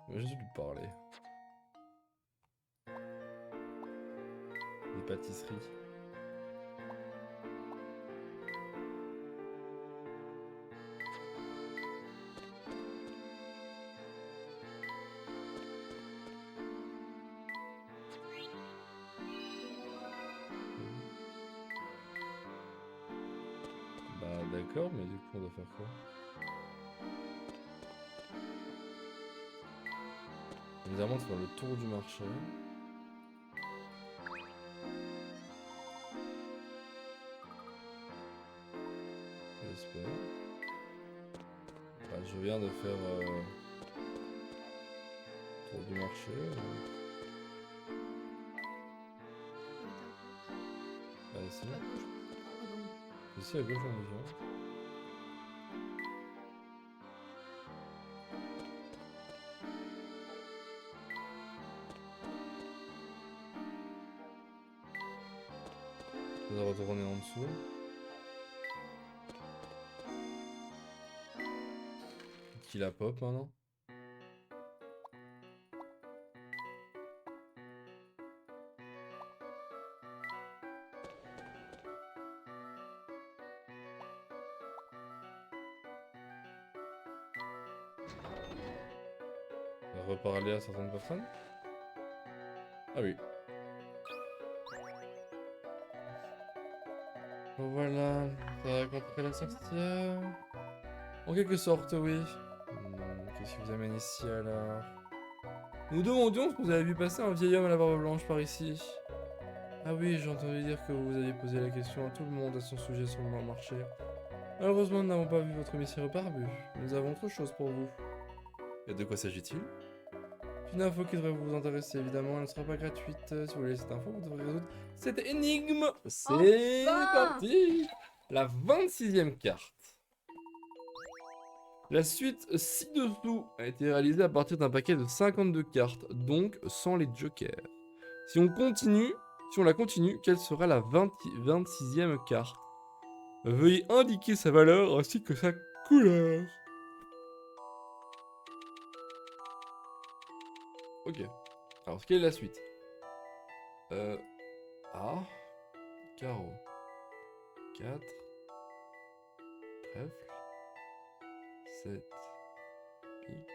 Je vais juste lui parler. Des pâtisseries. Bah d'accord, mais du coup on doit faire quoi? Évidemment de faire le tour du marché. J'espère. Bah, je viens de faire tour du marché. Bah si. Ici à gauche on y vient. retourner en dessous. Qui la pop maintenant? Reparler à certaines personnes? Ah oui. Voilà, t'as rencontré la sorcière. En quelque sorte, oui. Qu'est-ce qui vous amène ici alors? Nous demandions ce que vous avez vu passer un vieil homme à la barbe blanche par ici. Ah oui, j'ai entendu dire que vous aviez posé la question à tout le monde à son sujet sur le marché. Malheureusement, nous n'avons pas vu votre émissaire barbu. Nous avons autre chose pour vous. Et de quoi s'agit-il? Une info qui devrait vous intéresser, évidemment, elle ne sera pas gratuite. Si vous voulez cette info, vous devrez résoudre cette énigme. C'est Enfin parti! La 26e carte. La suite ci-dessous a été réalisée à partir d'un paquet de 52 cartes, donc sans les jokers. Si on la continue, quelle sera la 26e carte? Veuillez indiquer sa valeur ainsi que sa couleur. Ok. Alors, quelle est la suite? A, carreau, 4, trèfle, 7, pique,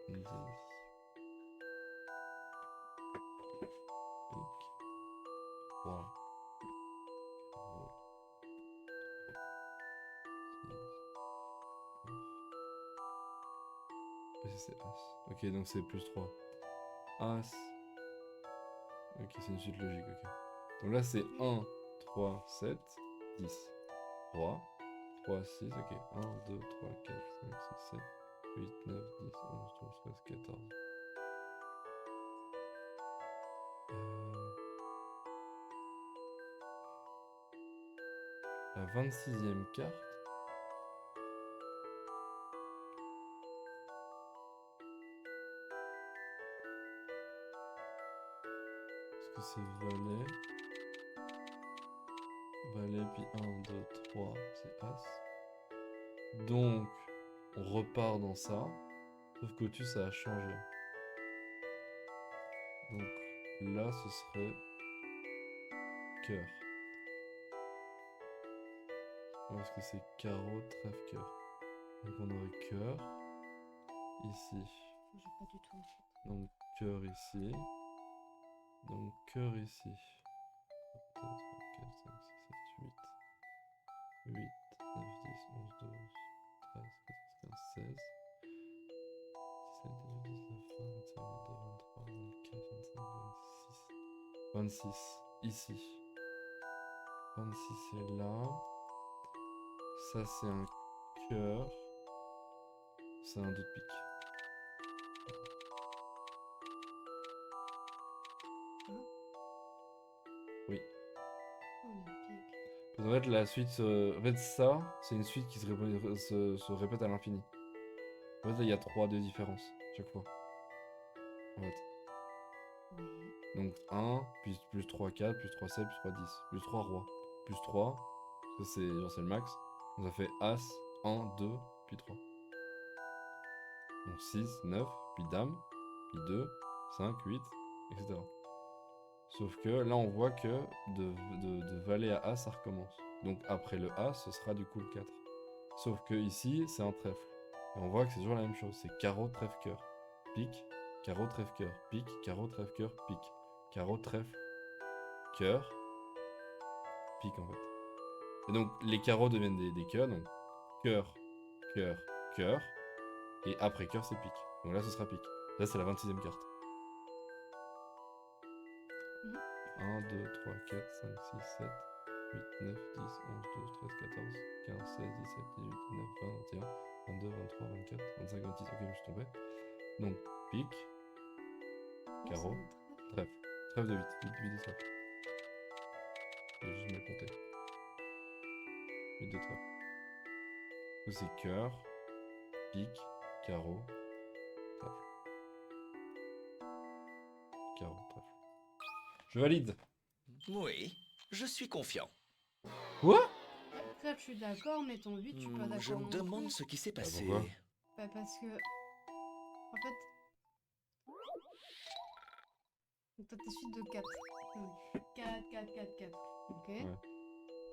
10, pique, 3, carreau, 6, c'est As. Ok, donc c'est plus 3. As. Ok, c'est une suite logique, ok. Donc là, c'est 1, 3, 7, 10. 3, 3, 6, ok. 1, 2, 3, 4, 5, 6, 7, 8, 9, 10, 11, 12, 13, 14. La 26e carte. Est-ce que c'est valet? Valet, puis 1, 2, 3, c'est As. Donc, on repart dans ça. Sauf qu'au-dessus, ça a changé. Donc, là, ce serait cœur. Est-ce que c'est carreau, trèfle, cœur? Donc, on aurait cœur ici. J'ai pas du tout en fait. Donc, cœur ici. Donc, cœur ici. 2, 3, 4, 5, 6, 7, 8. 8, 9, 10, 11, 12, 13, 14, 15, 16. 17, 18, 19, 20, 21, 22, 23, 24, 25, 26. 26, ici. 26 c'est là. Ça c'est un cœur. C'est un 2 de pique. Oui. Oh, le pic. En fait la suite, en fait ça, c'est une suite qui se répète à l'infini. En fait là il y a 3 de différence chaque fois. En fait. Oui. Donc 1, puis plus 3, 4, plus 3, 7, plus 3, 10, plus 3, roi, plus 3, ça c'est genre c'est le max. Donc ça fait As, 1, 2, puis 3. Donc 6, 9, puis Dame, puis 2, 5, 8, etc. Sauf que là on voit que de Valet à As ça recommence. Donc après le As ce sera du coup le 4. Sauf que ici c'est un trèfle. Et on voit que c'est toujours la même chose, c'est carreau, trèfle, cœur. Pique, carreau, trèfle, cœur. Pique, carreau, trèfle, cœur, pique. Carreau, trèfle, cœur, pique en fait. Et donc les carreaux deviennent des cœurs, donc cœur, cœur, cœur. Et après cœur c'est pique. Donc là ce sera pique. Là c'est la 26e carte. 1, 2, 3, 4, 5, 6, 7, 8, 9, 10, 11, 12, 13, 14, 15, 16, 17, 18, 19, 20, 21, 22, 23, 24, 25, 26. Ok, je me suis trompé. Donc pique, carreau, trèfle. Trèfle de 8. 8 de trèfle. Je vais juste me le compter. 8 de trèfle. Du coup c'est cœur, pique, carreau, trèfle. Carreau, trèfle. Je valide. Oui, Je suis confiant. Quoi? Trèfle, je suis d'accord, mais ton 8, je suis pas d'accord. Je me non demande plus. ce qui s'est passé. pourquoi? Bah, parce que. En fait. Donc, toi, t'es suite de 4. 4, 4, 4, 4. Ok. Ouais.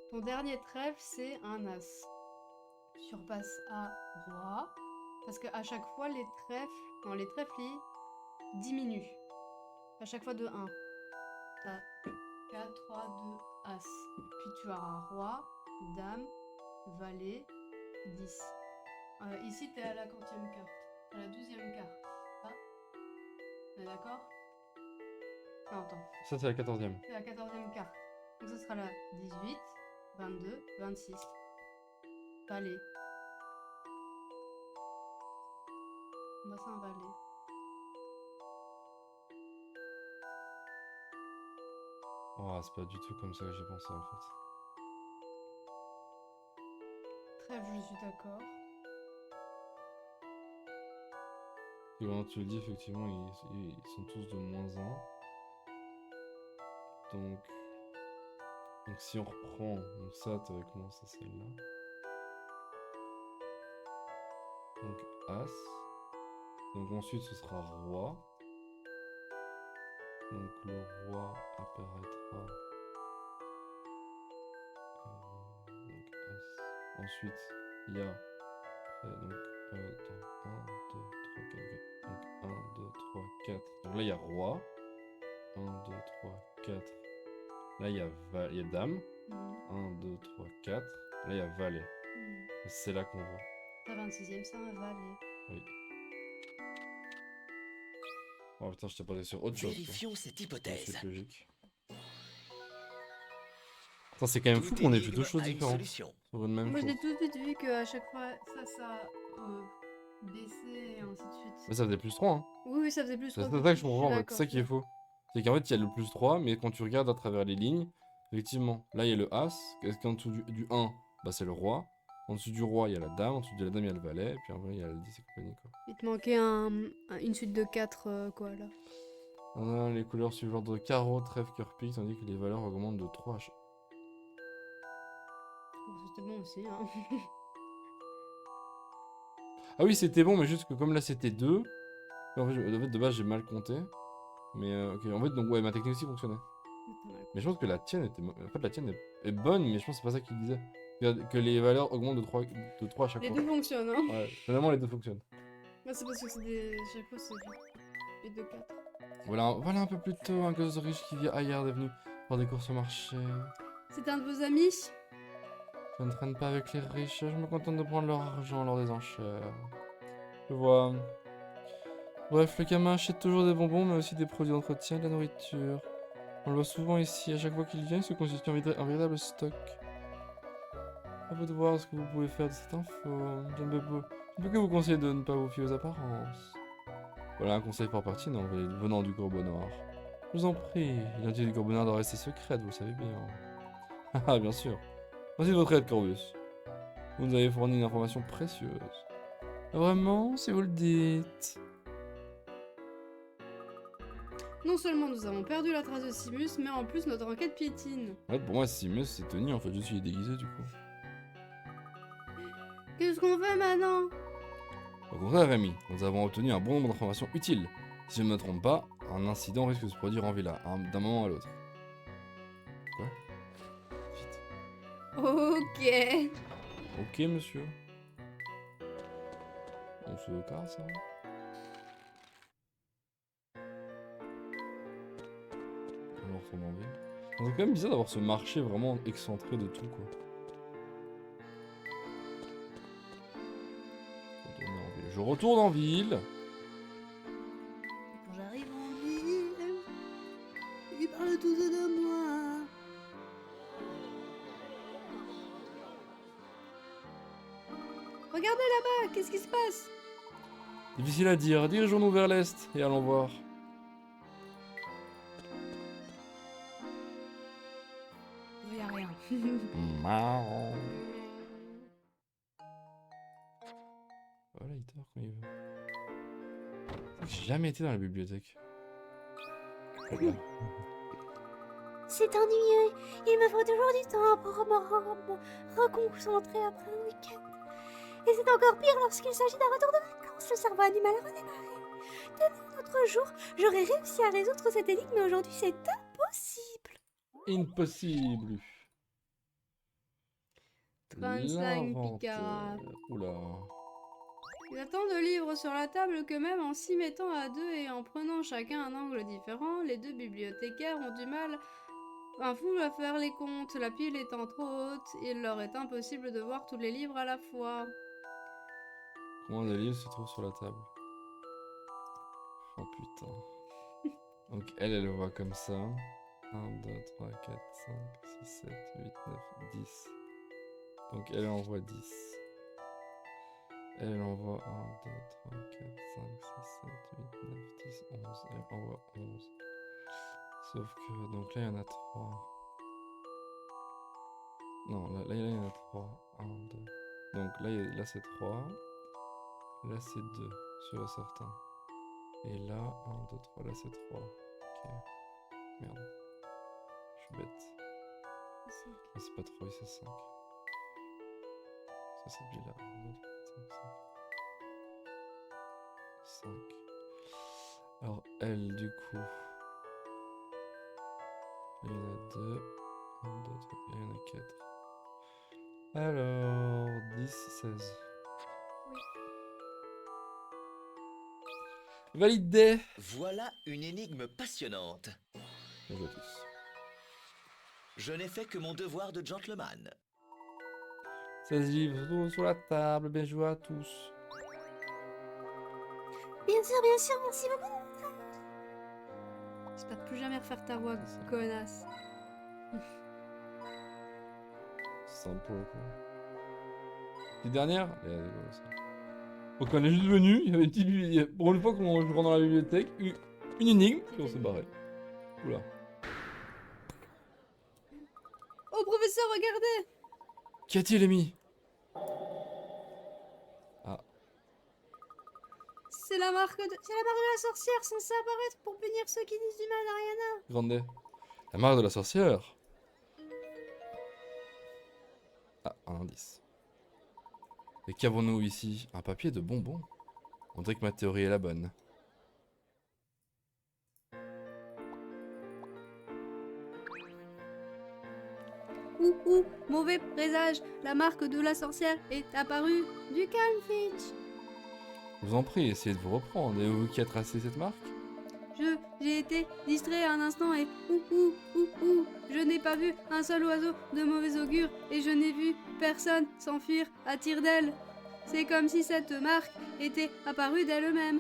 Ton dernier trèfle, c'est un as. Surpasse à roi. Parce qu'à chaque fois, les trèfles. Non, les trèfles, ils diminuent. À chaque fois de 1. T'as 4, 3, 2, as. Puis tu auras roi, dame, valet, 10. Ici, t'es à la 40e carte. À la 12e carte. Ah. On est d'accord? Non, attends. Ça, c'est la 14e. C'est la 14e carte. Donc ce sera la 18, 22, 26. Valet. Bah, c'est un valet. Oh, c'est pas du tout comme ça que j'ai pensé en fait. Trèfle, je suis d'accord. Et quand tu le dis, effectivement, ils sont tous de -1. Donc si on reprend, donc ça, t'avais commencé celle-là. Donc As. Donc ensuite, ce sera Roi. Donc le Roi apparaîtra. Donc As. Ensuite, il y a. Donc, attends, 1, 2, 3, 4. Donc 1, 2, 3, 4. Donc là, il y a Roi. 1, 2, 3, 4. Là, il y a Dame. 1, 2, 3, 4. Là, il y a Valet. Et c'est là qu'on voit. Ta 26e, c'est un valet. Oui. Oh putain, je t'ai posé sur autre chose. Vérifions cette hypothèse. C'est logique. Attends, c'est quand même fou Toute qu'on ait énigme vu deux choses a une différentes solution. sur une même Moi, chose. j'ai tout de suite vu qu'à chaque fois, ça baissait et ainsi de suite. Mais ça faisait +3, hein. Oui, oui, ça faisait plus. C'est 3, ça que je comprends, en fait. d'accord, C'est ça qui est faux. C'est qu'en fait, il y a le +3, mais quand tu regardes à travers les lignes, effectivement, là, il y a le As. Qu'est-ce qu'en dessous du 1, bah, c'est le Roi. En dessous du Roi, il y a la Dame. En dessous de la Dame, il y a le Valet. Et puis après, il y a le 10 et compagnie, quoi. Il te manquait une suite de 4, quoi, là. Les couleurs suivent l'ordre de carreau, trèfle, cœur, pique, tandis que les valeurs augmentent de 3 à chaque. Bon, c'était bon aussi, hein. Ah oui, c'était bon, mais juste que comme là, c'était 2. En fait, de base, j'ai mal compté. Mais ok, en fait, donc ouais, ma technique aussi fonctionnait. Mais je pense que la tienne était. En fait, la tienne est bonne, mais je pense que c'est pas ça qu'il disait. Que les valeurs augmentent de 3 à chaque Les fois. deux fonctionnent, hein. Ouais, finalement, les deux fonctionnent. Moi, c'est parce que c'est des. Chaque fois, c'est les deux 4. Voilà un peu plus tôt, un gosse riche qui vit ailleurs est venu faire des courses au marché. C'est un de vos amis? Je ne traîne pas avec les riches, je me contente de prendre leur argent lors des enchères. Je vois. Bref, le gamin achète toujours des bonbons, mais aussi des produits d'entretien et de la nourriture. On le voit souvent ici, à chaque fois qu'il vient, il se constitue un véritable stock. À vous de voir ce que vous pouvez faire de cette info. Je ne peux que vous conseiller de ne pas vous fier aux apparences. Voilà un conseil fort pertinent venant du Corbeau Noir. Je vous en prie, l'identité du Corbeau Noir doit rester secrète, vous le savez bien. Ah, bien sûr. Merci de votre aide, Corbus. Vous nous avez fourni une information précieuse. Vraiment, si vous le dites. Non seulement nous avons perdu la trace de Simus, mais en plus notre enquête piétine. En fait, pour moi, Simus, c'est Tony, en fait, je suis déguisé, du coup. Qu'est-ce qu'on fait maintenant? Au contraire, Rémi, nous avons obtenu un bon nombre d'informations utiles. Si je ne me trompe pas, un incident risque de se produire en villa, d'un moment à l'autre. Quoi? Vite. Ok. Ok, monsieur. On se casse, hein. On retourne en ville. C'est quand même bizarre d'avoir ce marché vraiment excentré de tout, quoi. Je retourne en ville. Quand j'arrive en ville, ils parlent tous de moi. Regardez là-bas, qu'est-ce qui se passe? Difficile à dire. Dirigeons-nous vers l'est et allons voir. Il y a rien. Voilà, il dort quand il veut. J'ai jamais été dans la bibliothèque. C'est ennuyeux. Il me faut toujours du temps pour me reconcentrer après un week-end. Et c'est encore pire lorsqu'il s'agit d'un retour de vacances. Le cerveau animal redémarré. De l'autre jour, j'aurais réussi à résoudre cette énigme, mais aujourd'hui, c'est impossible. Impossible. 35 L'inventaire. picards. Oula. Il y a tant de livres sur la table que même en s'y mettant à deux et en prenant chacun un angle différent, les deux bibliothécaires ont du mal un fou à faire les comptes. La pile étant trop haute, il leur est impossible de voir tous les livres à la fois. Combien de livres se trouvent sur la table? Oh putain. Donc elle voit comme ça. 1, 2, 3, 4, 5, 6, 7, 8, 9, 10. Donc elle en voit 10. Elle en voit 1, 2, 3, 4, 5, 6, 7, 8, 9, 10, 11. Elle en voit 11. Sauf que, donc là il y en a 3. Non, là il y en a 3. 1, 2. Donc là c'est 3. Là c'est 2, sur certains. Et là, 1, 2, 3, là c'est 3. Ok. Merde. Je suis bête. Ah, c'est pas 3, c'est 5. Ça c'est celui-là. 5. Alors elle du coup. Il y en a 2. 1, 2, 3, il y en a 4. Alors 10, 16. Validé. Voilà une énigme passionnante. Bien joué à tous. Je n'ai fait que mon devoir de gentleman. 16 livres sur la table, bien joué à tous. Bien sûr, merci beaucoup. J'espère plus jamais refaire ta voix, connasse. Simple quoi. Petite dernière. Donc on est juste venu, il y avait une petite pour une fois qu'on je rentre dans la bibliothèque, une énigme, puis on s'est barré. Oula. Oh professeur, regardez! Qu'y a-t-il, Amy? Ah. C'est la marque de la sorcière censée apparaître pour punir ceux qui disent du mal à Ariana. Grande. La marque de la sorcière. Ah, un indice. Et qu'avons-nous ici? Un papier de bonbons. On dirait que ma théorie est la bonne. Mauvais présage, la marque de la sorcière est apparue. Du calme, Finch. Je vous en prie, essayez de vous reprendre. Et vous qui a tracé cette marque? J'ai été distrait un instant et je n'ai pas vu un seul oiseau de mauvais augure et je n'ai vu personne s'enfuir à tire d'aile. C'est comme si cette marque était apparue d'elle-même.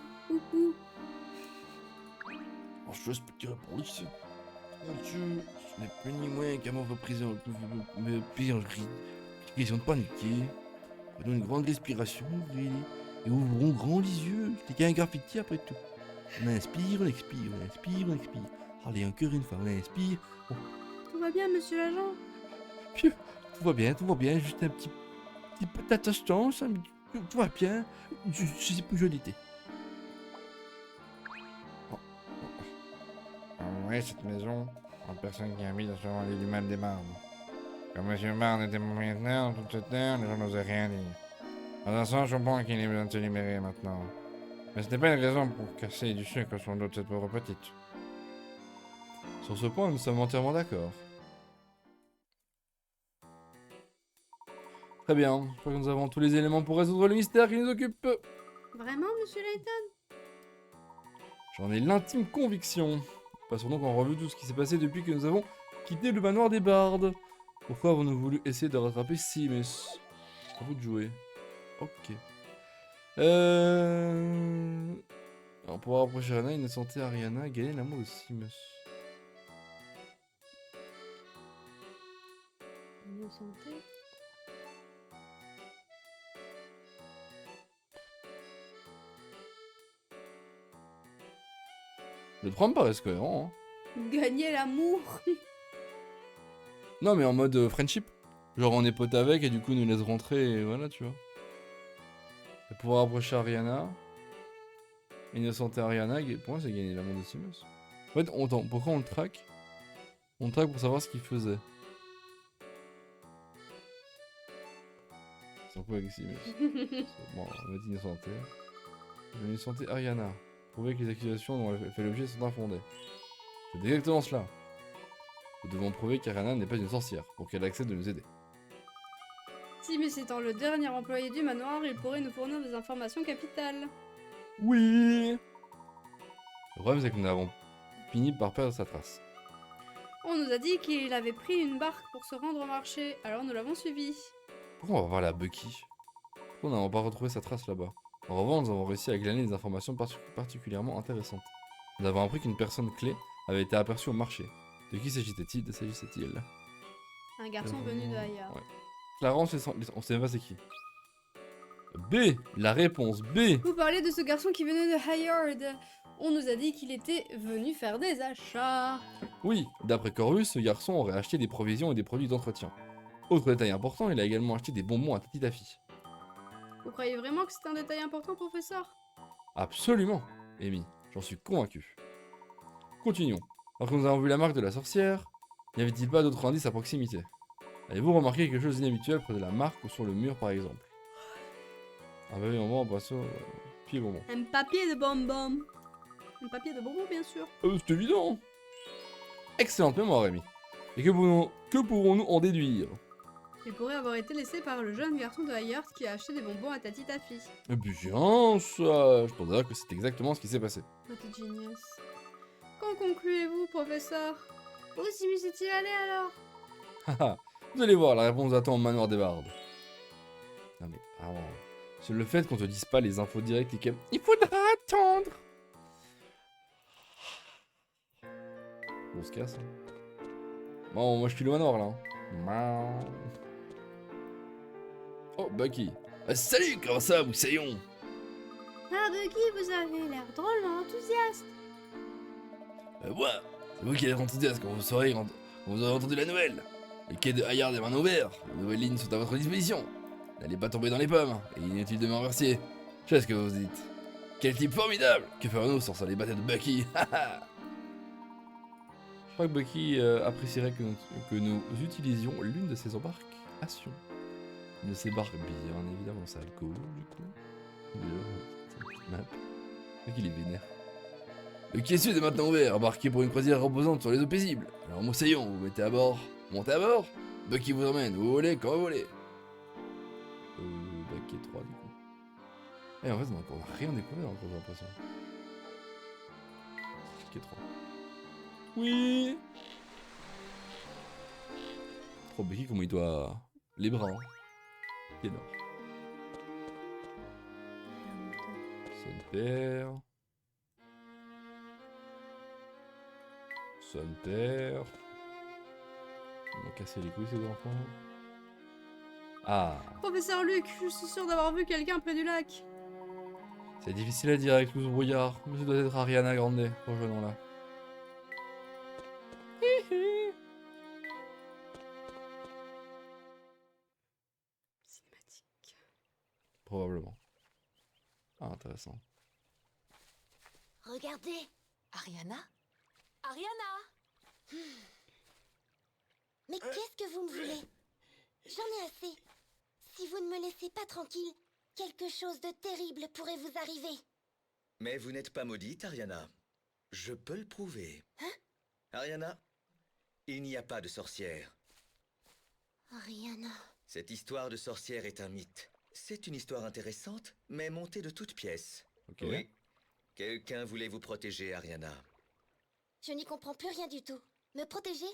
Alors, je peux te répondre ici. Mon Dieu, ce n'est plus ni moins qu'à mon prison de paniquer. Faisons une grande respiration, et ouvrons grand les yeux. C'est qu'un graffiti après tout. On inspire, on expire, on inspire, on expire. Allez, encore une fois, on inspire. Oh, Tout va bien, monsieur l'agent? pieu, tout va bien, juste un petit peu d'attachance, tout va bien. Je sais plus où j'étais. Oui, cette maison, en personne qui habite sur l'île du Mal des Barbes. Comme M. Barbe n'était pas maintenant toute cette terre, les gens n'osaient rien dire. Dans un sens, je comprends qu'il ait besoin de se libérer maintenant. Mais ce n'est pas une raison pour casser du sucre sur le dos de cette pauvre petite. Sur ce point, nous sommes entièrement d'accord. Très bien, je crois que nous avons tous les éléments pour résoudre le mystère qui nous occupe. Vraiment, monsieur Layton? J'en ai l'intime conviction. Passons donc en revue tout ce qui s'est passé depuis que nous avons quitté le manoir des bardes. Pourquoi avons-nous voulu essayer de rattraper Seamus? À vous de jouer. Ok. Alors pour rapprocher Ariana, il ne sentait Ariana gagner l'amour de Seamus. Vous sentez? Les trois me paraissent cohérents. Hein. Gagner l'amour. Non mais en mode friendship. Genre on est potes avec et du coup nous laisse rentrer et voilà tu vois. Et pouvoir approcher Ariana. Innocenter Ariana, pour moi c'est gagner l'amour de Seamus. En fait, pourquoi on le traque? On traque pour savoir ce qu'il faisait. C'est quoi avec Simus? Bon, on m'a dit innocenter. Je vais innocenter Ariana. Prouver que les accusations dont elle fait l'objet sont infondées. C'est exactement cela. Nous devons prouver qu'Ariana n'est pas une sorcière pour qu'elle accepte de nous aider. Simus étant le dernier employé du manoir, il pourrait nous fournir des informations capitales. Oui. Le problème, c'est que nous avons fini par perdre sa trace. On nous a dit qu'il avait pris une barque pour se rendre au marché, alors nous l'avons suivi. Pourquoi on va voir la Bucky? Pourquoi nous n'avons pas retrouvé sa trace là-bas? En revanche, nous avons réussi à glaner des informations particulièrement intéressantes. Nous avons appris qu'une personne clé avait été aperçue au marché. De qui s'agissait-il? Un garçon venu de ailleurs. Ouais. Clarence, on sait même pas c'est qui. B. La réponse B. Vous parlez de ce garçon qui venait de Hired. On nous a dit qu'il était venu faire des achats. Oui, d'après Corvus, ce garçon aurait acheté des provisions et des produits d'entretien. Autre détail important, il a également acheté des bonbons à Tati Taffy. Vous croyez vraiment que c'est un détail important, professeur? Absolument, Amy, j'en suis convaincu. Continuons. Alors que nous avons vu la marque de la sorcière, n'y avait-il pas d'autres indices à proximité? Avez-vous remarqué quelque chose d'inhabituel près de la marque ou sur le mur par exemple? Un papier de bonbon, un poisson, pied bonbon. Un papier de bonbon. Un papier de bonbon, bien sûr. C'est évident. Excellente mémoire, Amy. Et que pourrons-nous en déduire? Il pourrait avoir été laissé par le jeune garçon de Hired qui a acheté des bonbons à Tati Taffy. Bien ça. Je pense d'ailleurs que c'est exactement ce qui s'est passé. What a genius. Qu'en concluez-vous, professeur? Où Simus est-il allé alors? Haha, vous allez voir, la réponse attend au manoir des bardes. Non mais, vraiment. C'est le fait qu'on te dise pas les infos directes et que... Il faudra attendre. On se casse. Hein. Bon, moi je suis le manoir là. Hein. Oh, Bucky. Salut, comment ça, Moussaillon? Ah, Bucky, vous avez l'air drôlement enthousiaste. Ouais, c'est vous qui êtes enthousiaste quand vous aurez entendu la nouvelle. Les quais de Hayard est maintenant ouverts, les nouvelles lignes sont à votre disposition. N'allez pas tomber dans les pommes, et inutile de me remercier. Je sais ce que vous dites. Quel type formidable! Que ferions-nous sans les batailles de Bucky? Je crois que Bucky apprécierait que nous utilisions l'une de ses embarcations. Une de ses barques, bien évidemment, ça le cool, du coup. Map. Bucky, il est vénère. Le quai sud est maintenant ouvert, embarqué pour une croisière reposante sur les eaux paisibles. Alors Moussaillon, vous mettez à bord, montez à bord. Bucky vous emmène, vous volez quand vous voulez. Quai 3 du coup. Et en fait, on a rien découvert encore, j'ai l'impression. Quai 3. Oui. Trop Bucky, comment il doit... Les bras, hein. Énorme. Son père. Son père. Ils m'ont cassé les couilles ces enfants. Ah. Professeur Luc, je suis sûr d'avoir vu quelqu'un près du lac. C'est difficile à dire avec tout ce brouillard, mais ce doit être Ariana Grande, rejoignons-la. Cinématique. Probablement. Ah, intéressant. Regardez. Ariana? Ariana! Mais qu'est-ce que vous me voulez? J'en ai assez. Si vous ne me laissez pas tranquille, quelque chose de terrible pourrait vous arriver. Mais vous n'êtes pas maudite, Ariana. Je peux le prouver. Hein? Ariana, il n'y a pas de sorcière. Ariana... Cette histoire de sorcière est un mythe. C'est une histoire intéressante, mais montée de toutes pièces. Ok. Oui. Quelqu'un voulait vous protéger, Ariana. Je n'y comprends plus rien du tout. Me protéger?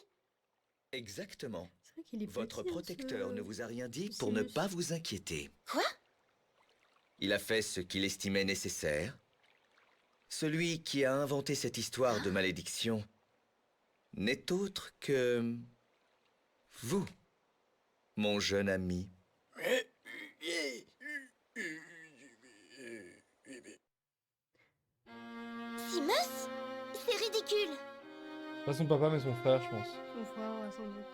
Exactement. C'est vrai qu'il est Votre petit, protecteur ce- ne vous a rien dit ce pour ne Simus. pas vous inquiéter. Quoi? Il a fait ce qu'il estimait nécessaire. Celui qui a inventé cette histoire de malédiction n'est autre que... vous, mon jeune ami. Simus? C'est ridicule. Pas son papa, mais son frère, je pense. Son frère, ouais, sans doute.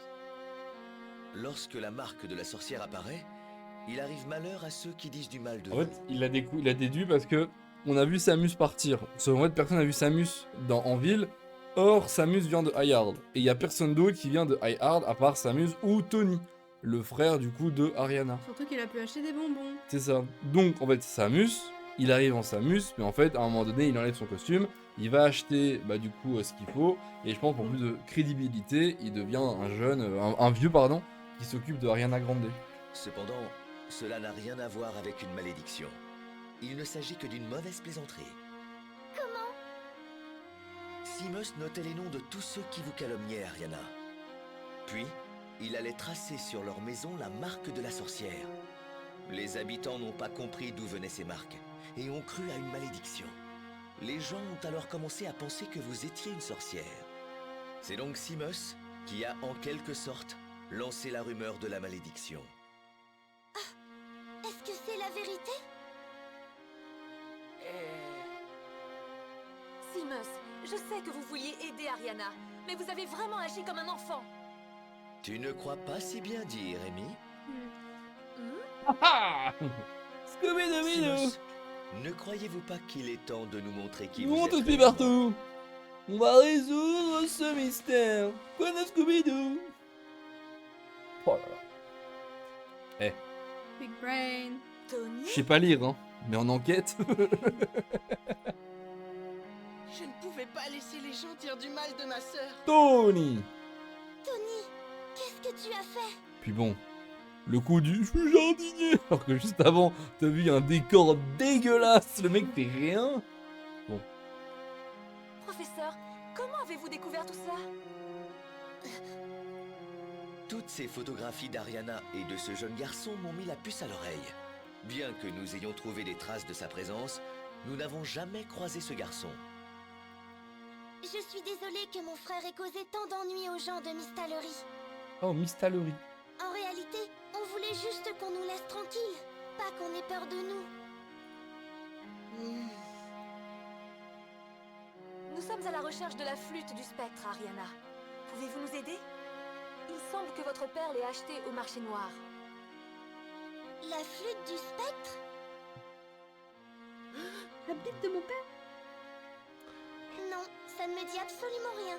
Lorsque la marque de la sorcière apparaît, il arrive malheur à ceux qui disent du mal de En vous. fait, il a déduit parce que on a vu Samus partir. En fait, personne n'a vu Samus en ville, Or, Samus vient de Highard. Et il y a personne d'autre qui vient de Highard à part Samus ou Tony, le frère du coup de Ariana. Surtout qu'il a pu acheter des bonbons. C'est ça. Donc, en fait, Samus, il arrive en Samus, mais en fait, à un moment donné, il enlève son costume, il va acheter, bah, du coup, ce qu'il faut, et je pense pour plus de crédibilité, il devient un jeune, un vieux, pardon, qui s'occupe de Ariana Grande. Cependant, cela n'a rien à voir avec une malédiction. Il ne s'agit que d'une mauvaise plaisanterie. Comment? Simus notait les noms de tous ceux qui vous calomniaient, Ariana. Puis, il allait tracer sur leur maison la marque de la sorcière. Les habitants n'ont pas compris d'où venaient ces marques, et ont cru à une malédiction. Les gens ont alors commencé à penser que vous étiez une sorcière. C'est donc Simus qui a, en quelque sorte, lancé la rumeur de la malédiction. Est-ce que c'est la vérité? Simus, je sais que vous vouliez aider Ariana, mais vous avez vraiment agi comme un enfant. Tu ne crois pas si bien dire, Amy? Scooby-Doo! Simus, ne croyez-vous pas qu'il est temps de nous montrer qui Nous vous on êtes te suit réellement? partout! On va résoudre ce mystère! Quoi de Scooby-Doo? Oh là là. Big brain. Tony? Je sais pas lire, hein, mais en enquête. Je ne pouvais pas laisser les gens dire du mal de ma sœur. Tony! Tony, qu'est-ce que tu as fait? Puis bon, le coup du je suis jardinier, alors que juste avant, t'as vu un décor dégueulasse, le mec fait rien. Professeur, comment avez-vous découvert tout ça? Toutes ces photographies d'Ariana et de ce jeune garçon m'ont mis la puce à l'oreille. Bien que nous ayons trouvé des traces de sa présence, nous n'avons jamais croisé ce garçon. Je suis désolée que mon frère ait causé tant d'ennuis aux gens de Mistallery. Oh, Miss Tallery. En réalité, on voulait juste qu'on nous laisse tranquilles, pas qu'on ait peur de nous. Nous sommes à la recherche de la flûte du spectre, Ariana. Pouvez-vous nous aider? Il semble que votre père l'ait achetée au marché noir. La flûte du spectre? La bite de mon père. Non, ça ne me dit absolument rien.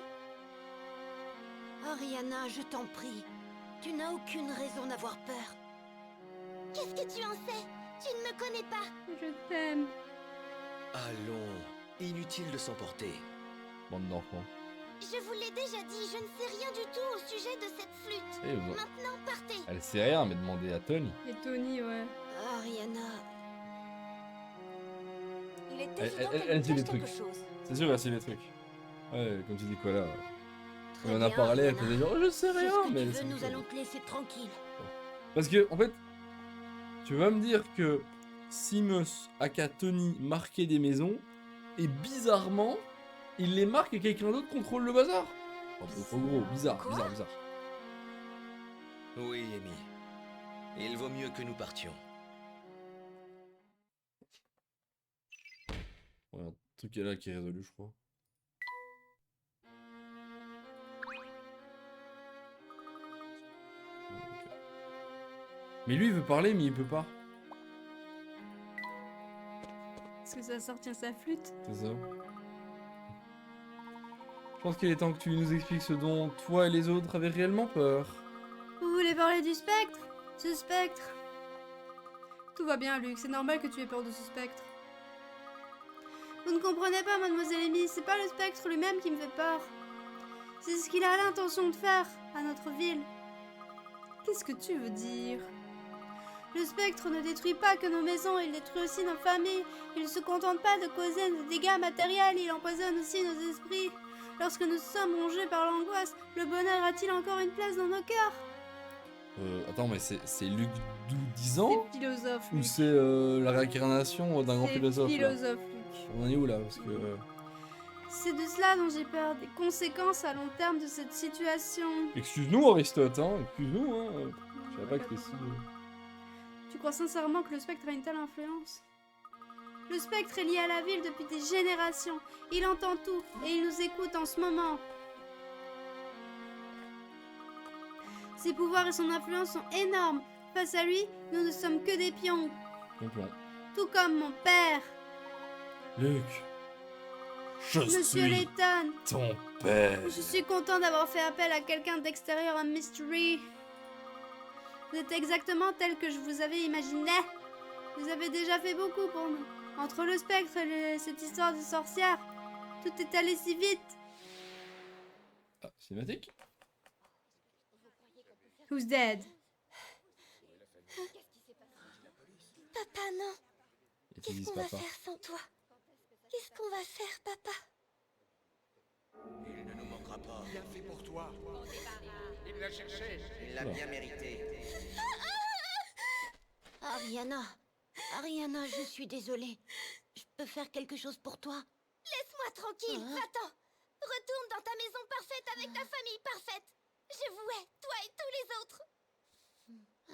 Ariana, je t'en prie. Tu n'as aucune raison d'avoir peur. Qu'est-ce que tu en sais? Tu ne me connais pas. Je t'aime. Allons, inutile de s'emporter. Bande d'enfants. Je vous l'ai déjà dit, je ne sais rien du tout au sujet de cette flûte. Eh, vous- Maintenant, partez. Elle sait rien, mais demandez à Tony. Et Tony, ouais. Ariana, Il est Elle- évident elle- qu'elle elle nous dit des cache quelque trucs. chose. C'est sûr, c'est les trucs. Ouais, comme tu dis quoi là. très On en a bien, parlé, elle Ariana. faisait genre, je sais Fais rien, ce que mais tu elle veux, sait nous tout. allons te laisser tranquille. Parce que, en fait, tu vas me dire que Simus, aka Tony, marquait des maisons, et bizarrement, il les marque et quelqu'un d'autre contrôle le bazar. Oh, c'est trop gros, bizarre, Quoi bizarre, bizarre. Oui, Amy. Il vaut mieux que nous partions. Ouais, un truc est là qui est résolu, je crois. Ok. Mais lui, il veut parler, mais il peut pas. Est-ce que ça va sortir sa flûte? C'est ça. Je pense qu'il est temps que tu nous expliques ce dont toi et les autres avaient réellement peur. Vous voulez parler du spectre? Ce spectre. Tout va bien, Luc, c'est normal que tu aies peur de ce spectre. Vous ne comprenez pas, mademoiselle Amy, c'est pas le spectre lui-même qui me fait peur. C'est ce qu'il a l'intention de faire à notre ville. Qu'est-ce que tu veux dire? Le spectre ne détruit pas que nos maisons, il détruit aussi nos familles. Il ne se contente pas de causer des dégâts matériels, il empoisonne aussi nos esprits. Lorsque nous sommes rongés par l'angoisse, le bonheur a-t-il encore une place dans nos cœurs? Attends, mais c'est Luc 10 ans C'est philosophe, ou Luc. c'est la réincarnation d'un grand C'est philosophe là philosophe, Luc. On en est où là? Parce que. C'est de cela dont j'ai peur, des conséquences à long terme de cette situation. Excuse-nous Aristote, hein, excuse-nous, hein. Je savais pas que t'étais si. Tu crois sincèrement que le spectre a une telle influence? Le spectre est lié à la ville depuis des générations. Il entend tout et il nous écoute en ce moment. Ses pouvoirs et son influence sont énormes. Face à lui, nous ne sommes que des pions. Complètement. Tout comme mon père. Luc. Je Monsieur suis Layton, ton père. je suis content d'avoir fait appel à quelqu'un d'extérieur à Mystery. Vous êtes exactement tel que je vous avais imaginé. Vous avez déjà fait beaucoup pour nous. Entre le spectre et cette histoire de sorcière, tout est allé si vite. Ah, cinématique. Who's dead? Papa, non. Et tu Qu'est-ce dis qu'on va papa. faire sans toi? Qu'est-ce qu'on va faire, papa? Il ne nous manquera pas. Bien fait pour toi. Il l'a cherché. Il l'a bien mérité. Ariana, Ariana, je suis désolée. Je peux faire quelque chose pour toi? Laisse-moi tranquille, Hein? va-t'en. Retourne dans ta maison parfaite avec ta famille parfaite. Je vous hais, toi et tous les autres.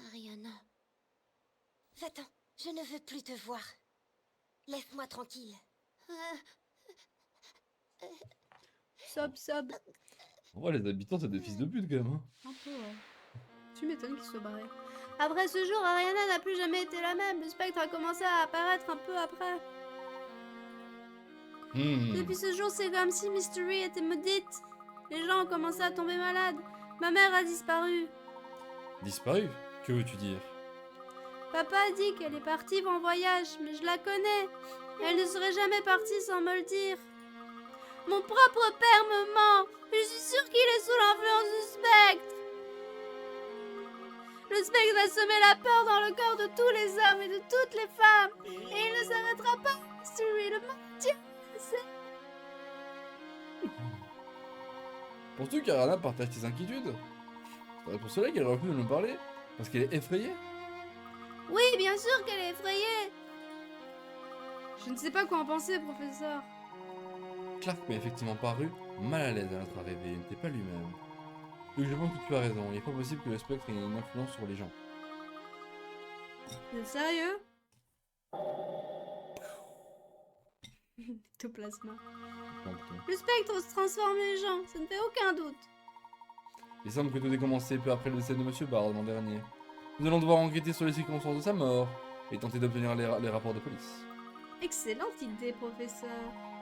Ariana. Va-t'en, je ne veux plus te voir. Laisse-moi tranquille. Sob, sob. En vrai, les habitants, c'est des fils de pute quand même. Hein. Un peu, ouais. Tu m'étonnes qu'il soit barré. Après ce jour, Ariana n'a plus jamais été la même. Le spectre a commencé à apparaître un peu après. Depuis ce jour, c'est comme si Mystery était maudite. Les gens ont commencé à tomber malades. Ma mère a disparu. Disparu? Que veux-tu dire? Papa a dit qu'elle est partie en voyage, mais je la connais. Elle ne serait jamais partie sans me le dire. Mon propre père me ment. Je suis sûre qu'il est sous l'influence du spectre. Le spectre a semé la peur dans le corps de tous les hommes et de toutes les femmes. Et il ne s'arrêtera pas. Mystery, le maintien. Penses-tu qu'Ariana partage tes inquiétudes? C'est pour cela qu'elle refuse de nous parler? Parce qu'elle est effrayée? Oui, bien sûr qu'elle est effrayée. Je ne sais pas quoi en penser, professeur. Clark m'est effectivement paru mal à l'aise à notre arrivée, il n'était pas lui-même. Donc je pense que tu as raison, il n'est pas possible que le spectre ait une influence sur les gens. Vous êtes sérieux? Ectoplasma. Le spectre se transforme les gens, ça ne fait aucun doute. Il semble que tout ait commencé peu après le décès de Monsieur Bard l'an dernier. Nous allons devoir enquêter sur les circonstances de sa mort et tenter d'obtenir les rapports de police. Excellente idée, professeur.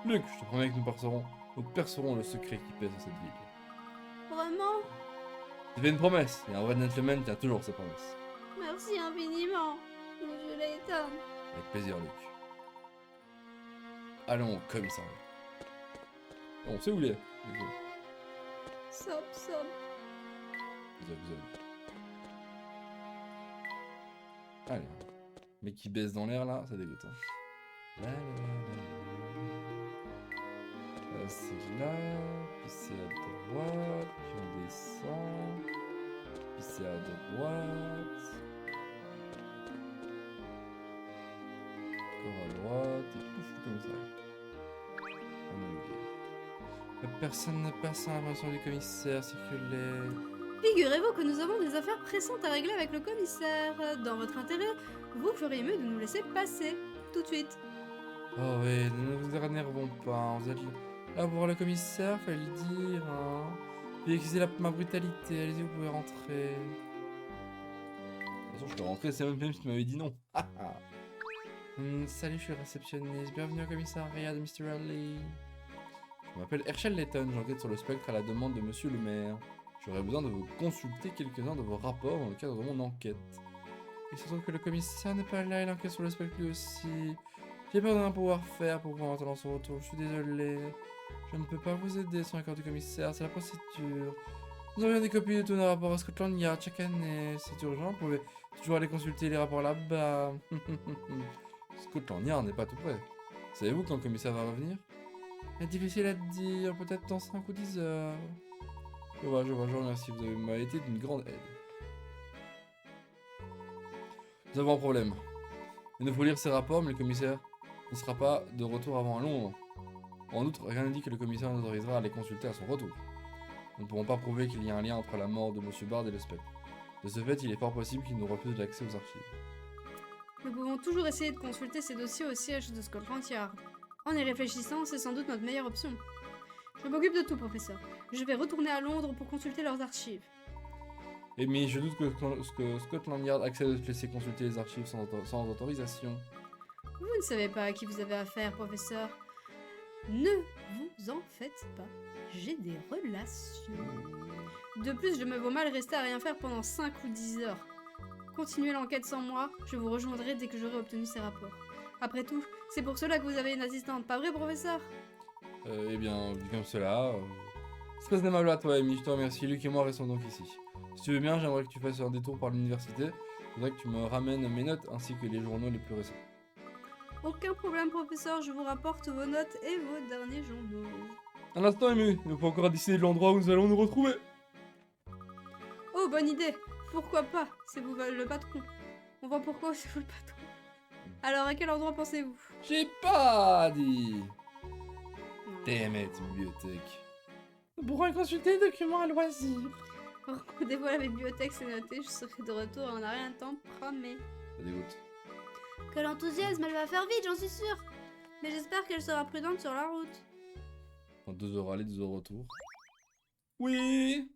Luc, je te promets que nous percerons le secret qui pèse dans cette ville. Vraiment? Tu fais une promesse, et un vrai gentleman tient toujours ses promesses. Merci infiniment, Monsieur Layton. Avec plaisir, Luc. Allons au commissariat. On sait où il est. du coup. Sop, sop. Zop, zop. Allez. Mais qui baisse dans l'air là, ça dégoûte. Hein. La, la, la, la. C'est là, puis c'est à droite, puis on descend, puis c'est à droite. Encore à droite, et pouf, comme ça. Personne ne passe à l'invention du commissaire, circulaire. Figurez-vous que nous avons des affaires pressantes à régler avec le commissaire. Dans votre intérêt, vous feriez mieux de nous laisser passer. Tout de suite. Oh oui, ne vous énervons pas, vous êtes là pour voir le commissaire, fallait le dire, hein. Puis excusez ma brutalité, allez-y, vous pouvez rentrer. De toute façon, je peux rentrer, c'est même si tu m'avais dit non. Salut, je suis le réceptionniste, bienvenue au commissariat de Mr. Ali. Je m'appelle Herschel Layton, j'enquête sur le spectre à la demande de monsieur le maire. J'aurais besoin de vous consulter quelques-uns de vos rapports dans le cadre de mon enquête. Il se trouve que le commissaire n'est pas là, il enquête sur le spectre lui aussi. J'ai peur de rien pouvoir faire pour pouvoir entendre son retour, je suis désolé. Je ne peux pas vous aider sans l'accord du commissaire, c'est la procédure. Nous avons des copies de tous nos rapports à Scotland Yard chaque année. C'est urgent, vous pouvez toujours aller consulter les rapports là-bas. Scotland Yard n'est pas tout près. Savez-vous quand le commissaire va revenir? C'est difficile à dire, peut-être dans 5 ou 10 heures. Je vois, je vous remercie, vous m'avez été d'une grande aide. Nous avons un problème. Il nous faut lire ces rapports, mais le commissaire ne sera pas de retour avant un long moment. En outre, rien ne dit que le commissaire nous autorisera à les consulter à son retour. Nous ne pourrons pas prouver qu'il y a un lien entre la mort de Monsieur Bard et le spectre. De ce fait, il est fort possible qu'il nous refuse l'accès aux archives. Nous pouvons toujours essayer de consulter ces dossiers au siège de Scotland Yard. En y réfléchissant, c'est sans doute notre meilleure option. Je m'occupe de tout, professeur. Je vais retourner à Londres pour consulter leurs archives. Et mais je doute que Scotland Yard accepte de te laisser consulter les archives sans autorisation. Vous ne savez pas à qui vous avez affaire, professeur. Ne vous en faites pas, j'ai des relations. De plus, je me vois mal rester à rien faire pendant 5 ou 10 heures. Continuez l'enquête sans moi, je vous rejoindrai dès que j'aurai obtenu ces rapports. Après tout, c'est pour cela que vous avez une assistante, pas vrai, professeur? Eh bien, vu comme cela... C'est très aimable à toi, Amy, je te remercie. Luc et moi restons donc ici. Si tu veux bien, j'aimerais que tu fasses un détour par l'université. Il faudrait que tu me ramènes mes notes ainsi que les journaux les plus récents. Aucun problème, professeur, je vous rapporte vos notes et vos derniers journaux. Un instant, Amy, il nous faut encore décider de l'endroit où nous allons nous retrouver. Oh, bonne idée. Pourquoi pas? C'est vous le patron. On voit pourquoi c'est vous le patron. Alors, à quel endroit pensez-vous? J'ai pas dit. Non. Damn it, bibliothèque. Nous pourrons consulter les documents à loisir. Rendez-vous à la bibliothèque, c'est noté. Je serai de retour en un rien de temps, promis. Ça dégoûte. Que l'enthousiasme, elle va faire vite, j'en suis sûre. Mais j'espère qu'elle sera prudente sur la route. En 2 heures aller, 2 heures retour. Oui.